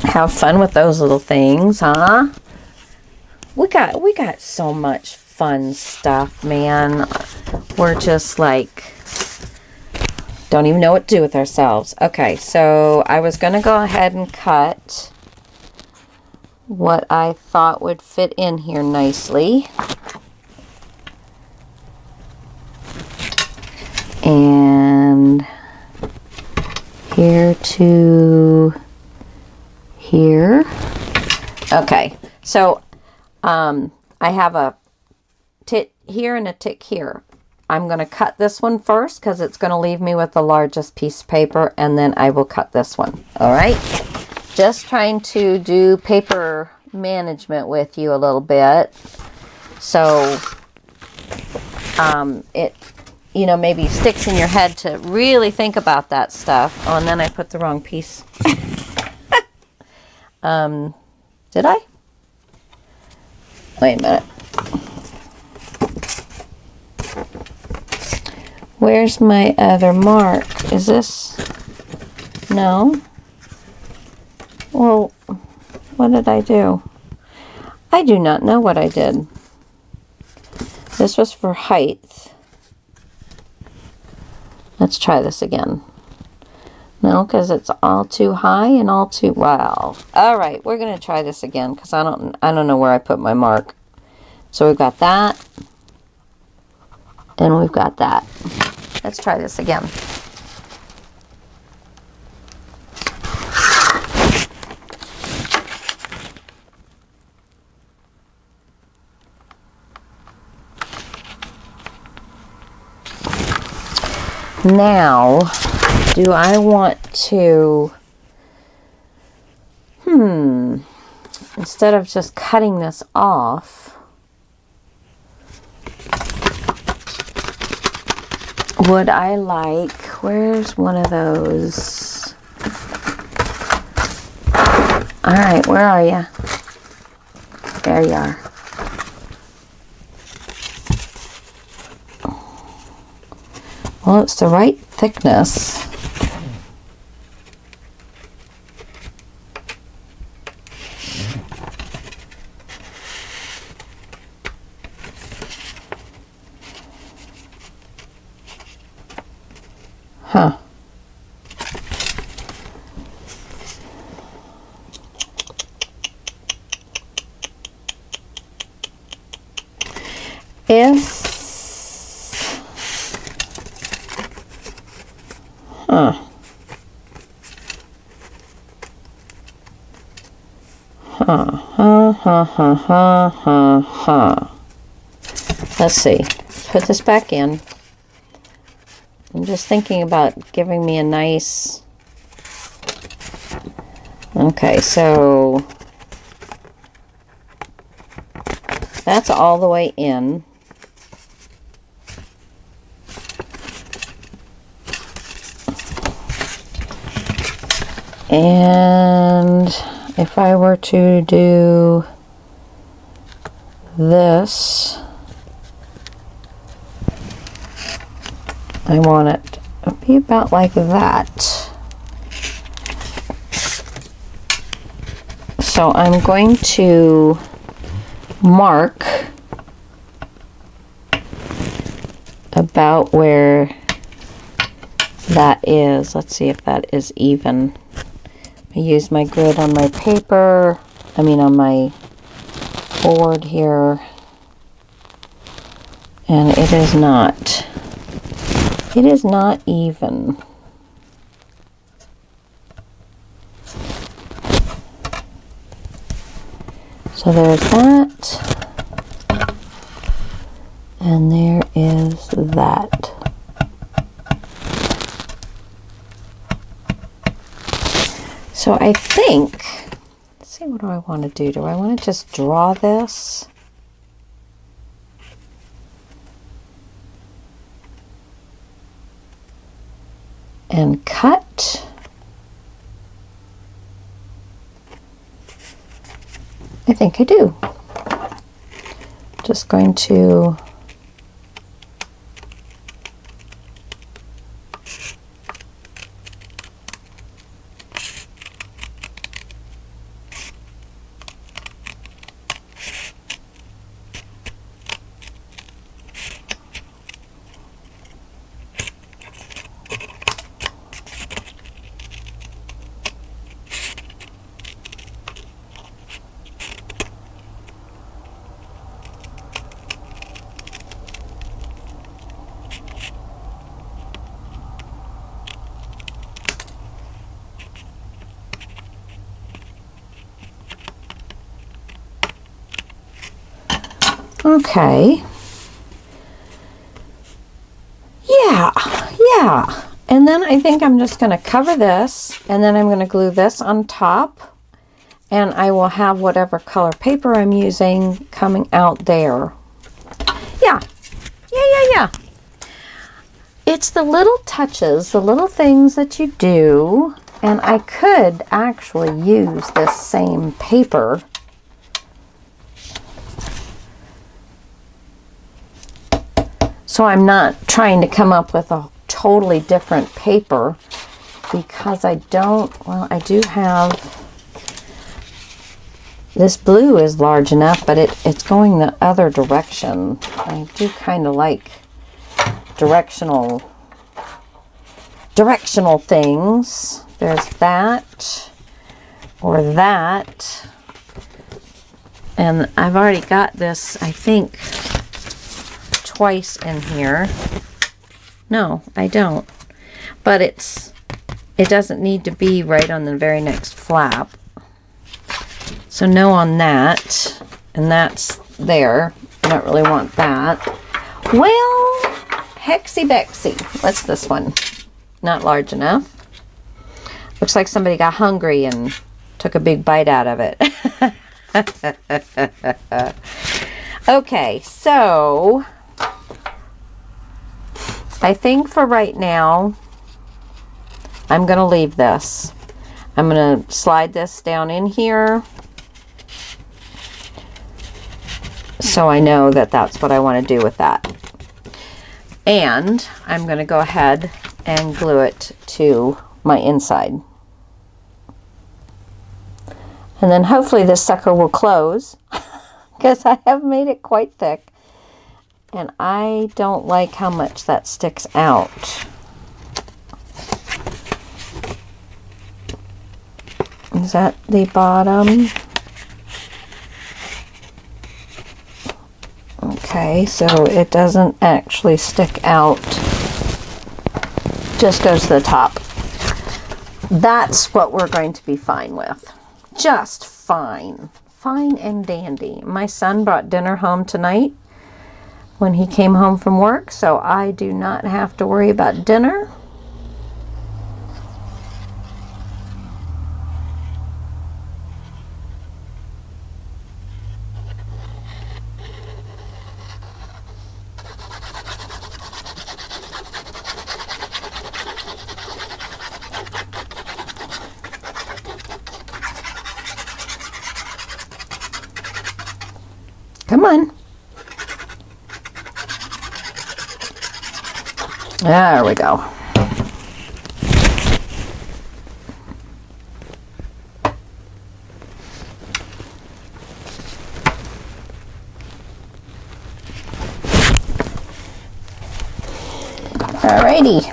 Have fun with those little things, huh? We got so much fun stuff, man. We're just like, don't even know what to do with ourselves. Okay, so I was going to go ahead and cut what I thought would fit in here nicely. And here to here. Okay, so I have a here and a tick here. I'm going to cut this one first because it's going to leave me with the largest piece of paper, and then I will cut this one. All right. Just trying to do paper management with you a little bit. So it, you know, maybe sticks in your head to really think about that stuff. Oh, and then I put the wrong piece. Did I? Wait a minute. Where's my other mark? Is this? No. Well, what did I do? I do not know what I did. This was for height. Let's try this again. No, because it's all too high and all too, wow. All right, we're going to try this again because I don't know where I put my mark. So we've got that. And we've got that. Let's try this again. Now, do I want to, instead of just cutting this off, would I like, where's one of those? All right, where are you? There you are. Well, it's the right thickness. Huh. Let's see. Put this back in. I'm just thinking about giving me a nice... Okay, so that's all the way in. And if I were to do this, I want it to be about like that. So I'm going to mark about where that is. Let's see if that is even. I use my grid on my paper, on my board here, and it is not even. So there's that, and there is that. So I think, let's see, what do I want to do? Do I want to just draw this? And cut? I think I do. Just going to okay. Yeah. And then I think I'm just going to cover this, and then I'm going to glue this on top, and I will have whatever color paper I'm using coming out there. Yeah. Yeah. It's the little touches, the little things that you do, and I could actually use this same paper. So I'm not trying to come up with a totally different paper, because I don't, well, I do have, this blue is large enough, but it's going the other direction. I do kind of like directional things. There's that or that, and I've already got this, I think, twice in here. No, I don't, but it doesn't need to be right on the very next flap, so no on that, and that's there. I don't really want that. Well, Hexy Bexy. What's this one? Not large enough. Looks like somebody got hungry and took a big bite out of it. Okay, so I think for right now, I'm going to leave this. I'm going to slide this down in here, so I know that that's what I want to do with that. And I'm going to go ahead and glue it to my inside. And then hopefully this sucker will close, because I have made it quite thick. And I don't like how much that sticks out. Is that the bottom? Okay, so it doesn't actually stick out. Just goes to the top. That's what we're going to be fine with. Just fine. Fine and dandy. My son brought dinner home tonight when he came home from work, so I do not have to worry about dinner. Come on. There we go. Alrighty.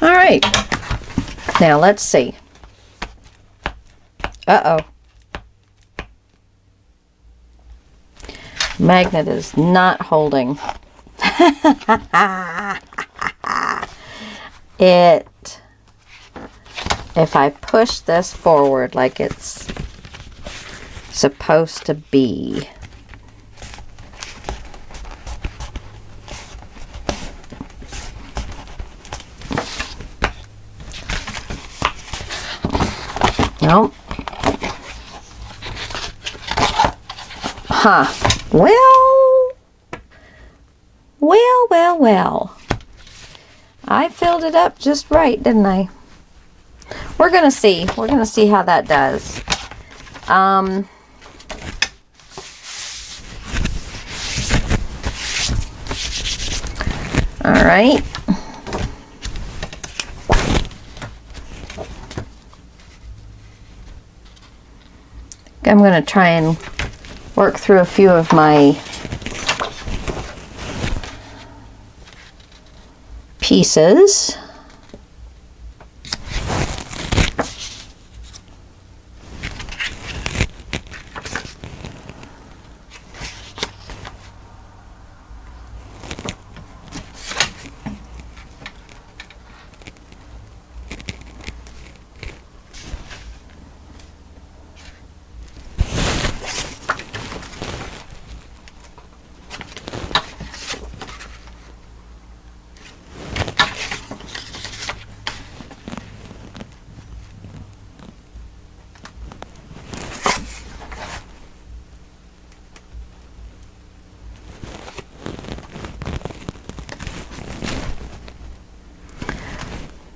All right. Now let's see. Uh-oh. Magnet is not holding. If I push this forward like it's supposed to be, no. Huh. Well. I filled it up just right, didn't I? We're going to see. We're going to see how that does. All right. I'm going to try and work through a few of my pieces.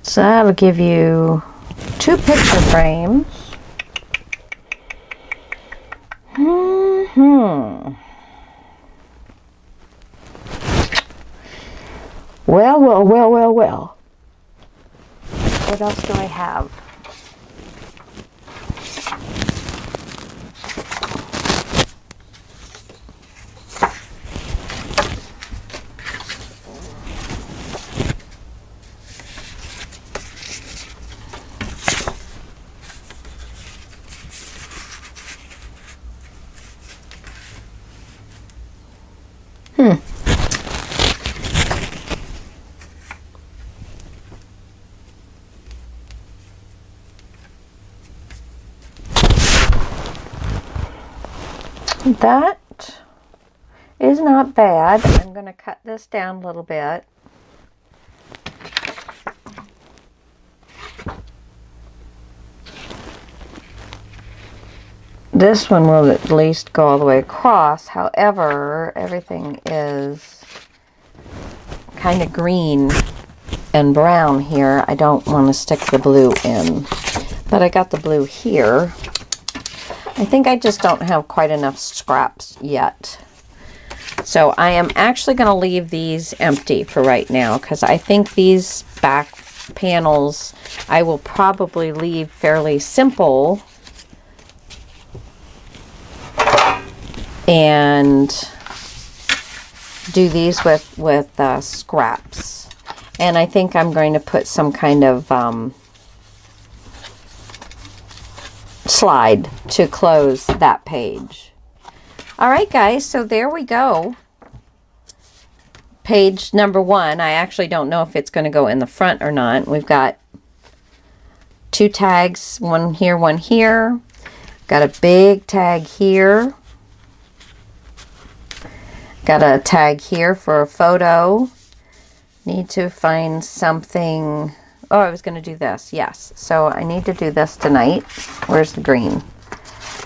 So that'll give you 2 picture frames. Well. What else do I have? That is not bad. I'm going to cut this down a little bit. This one will at least go all the way across. However, everything is kind of green and brown here. I don't want to stick the blue in, but I got the blue here. I think I just don't have quite enough scraps yet. So I am actually going to leave these empty for right now, because I think these back panels I will probably leave fairly simple and do these with scraps. And I think I'm going to put some kind of slide to close that page. All right, guys, so there we go. Page number 1. I actually don't know if it's going to go in the front or not. We've got 2 tags, one here, one here. Got a big tag here. Got a tag here for a photo. Need to find something. Oh, I was going to do this. Yes. So I need to do this tonight. Where's the green?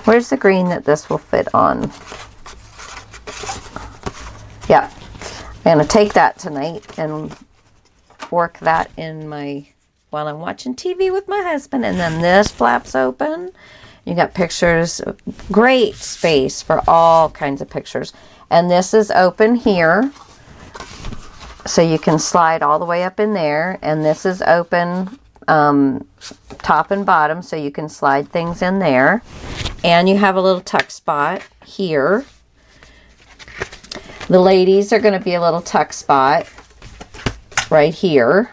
Where's the green that this will fit on? Yeah. I'm going to take that tonight and work that in my, while I'm watching TV with my husband. And then this flaps open. You got pictures. Great space for all kinds of pictures. And this is open here. So you can slide all the way up in there. And this is open top and bottom, so you can slide things in there. And you have a little tuck spot here. The ladies are going to be a little tuck spot right here.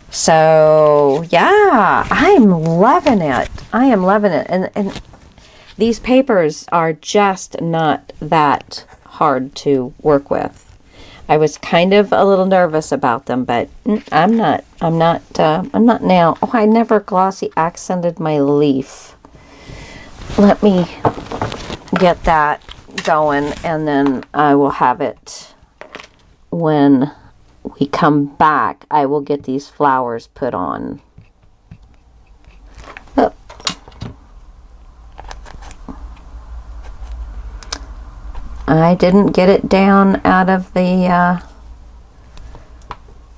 So yeah, I'm loving it. I am loving it. And these papers are just not that hard to work with. I was kind of a little nervous about them, but I'm not now. Oh, I never glossy accented my leaf. Let me get that going, and then I will have it when we come back. I will get these flowers put on. Oh. I didn't get it down out of the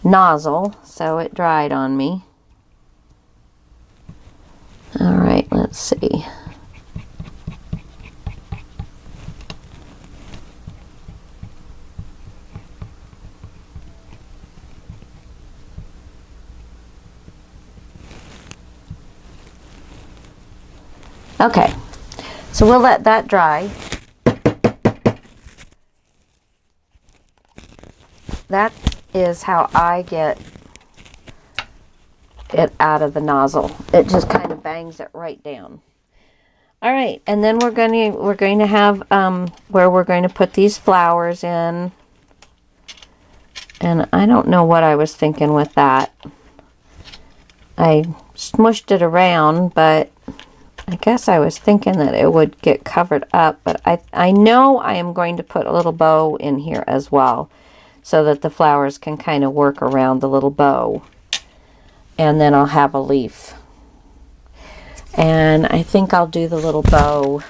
nozzle, so it dried on me. All right, let's see. Okay, So we'll let that dry. That is how I get it out of the nozzle. It just kind of bangs it right down. All right, and then we're going to have where we're going to put these flowers in. And I don't know what I was thinking with that. I smushed it around, but I guess I was thinking that it would get covered up. But I know I am going to put a little bow in here as well, so that the flowers can kind of work around the little bow. And then I'll have a leaf. And I think I'll do the little bow.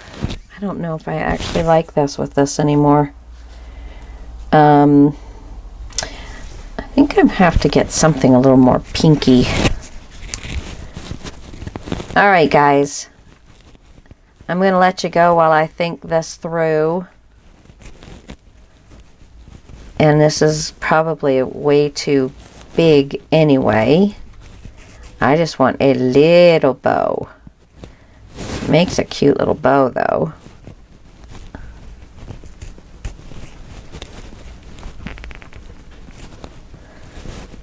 I don't know if I actually like this with this anymore. I think I have to get something a little more pinky. All right, guys. I'm going to let you go while I think this through. And this is probably way too big anyway. I just want a little bow. Makes a cute little bow, though.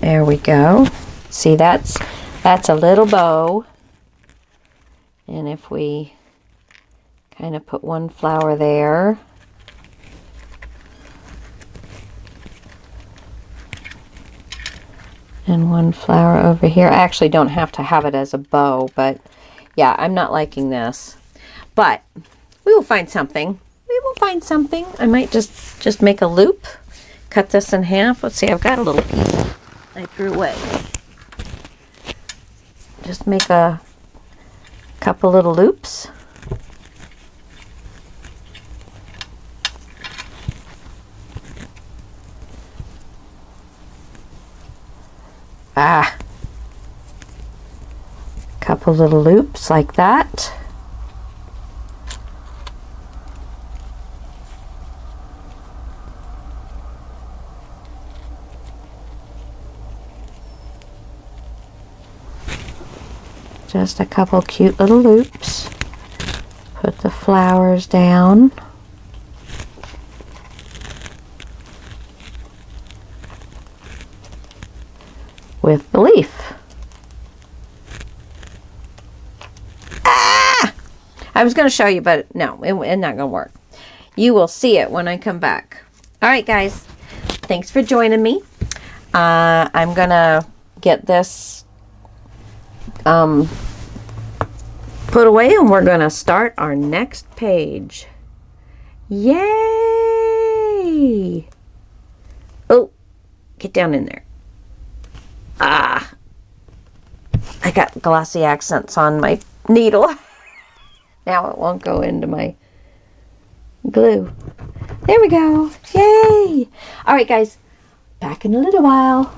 There we go. See, that's a little bow. And if we kind of put one flower there. And one flower over here. I actually don't have to have it as a bow, but yeah, I'm not liking this. But we will find something. We will find something. I might just make a loop. Cut this in half. Let's see, I've got a little piece I threw away. Just make a couple little loops. Couple little loops like that. Just a couple cute little loops. Put the flowers down. With the leaf. I was going to show you, but no, it's not going to work. You will see it when I come back. All right, guys. Thanks for joining me. I'm going to get this put away, and we're going to start our next page. Yay! Oh, get down in there. I got glossy accents on my needle. Now it won't go into my glue. There we go. Yay! All right, guys. Back in a little while.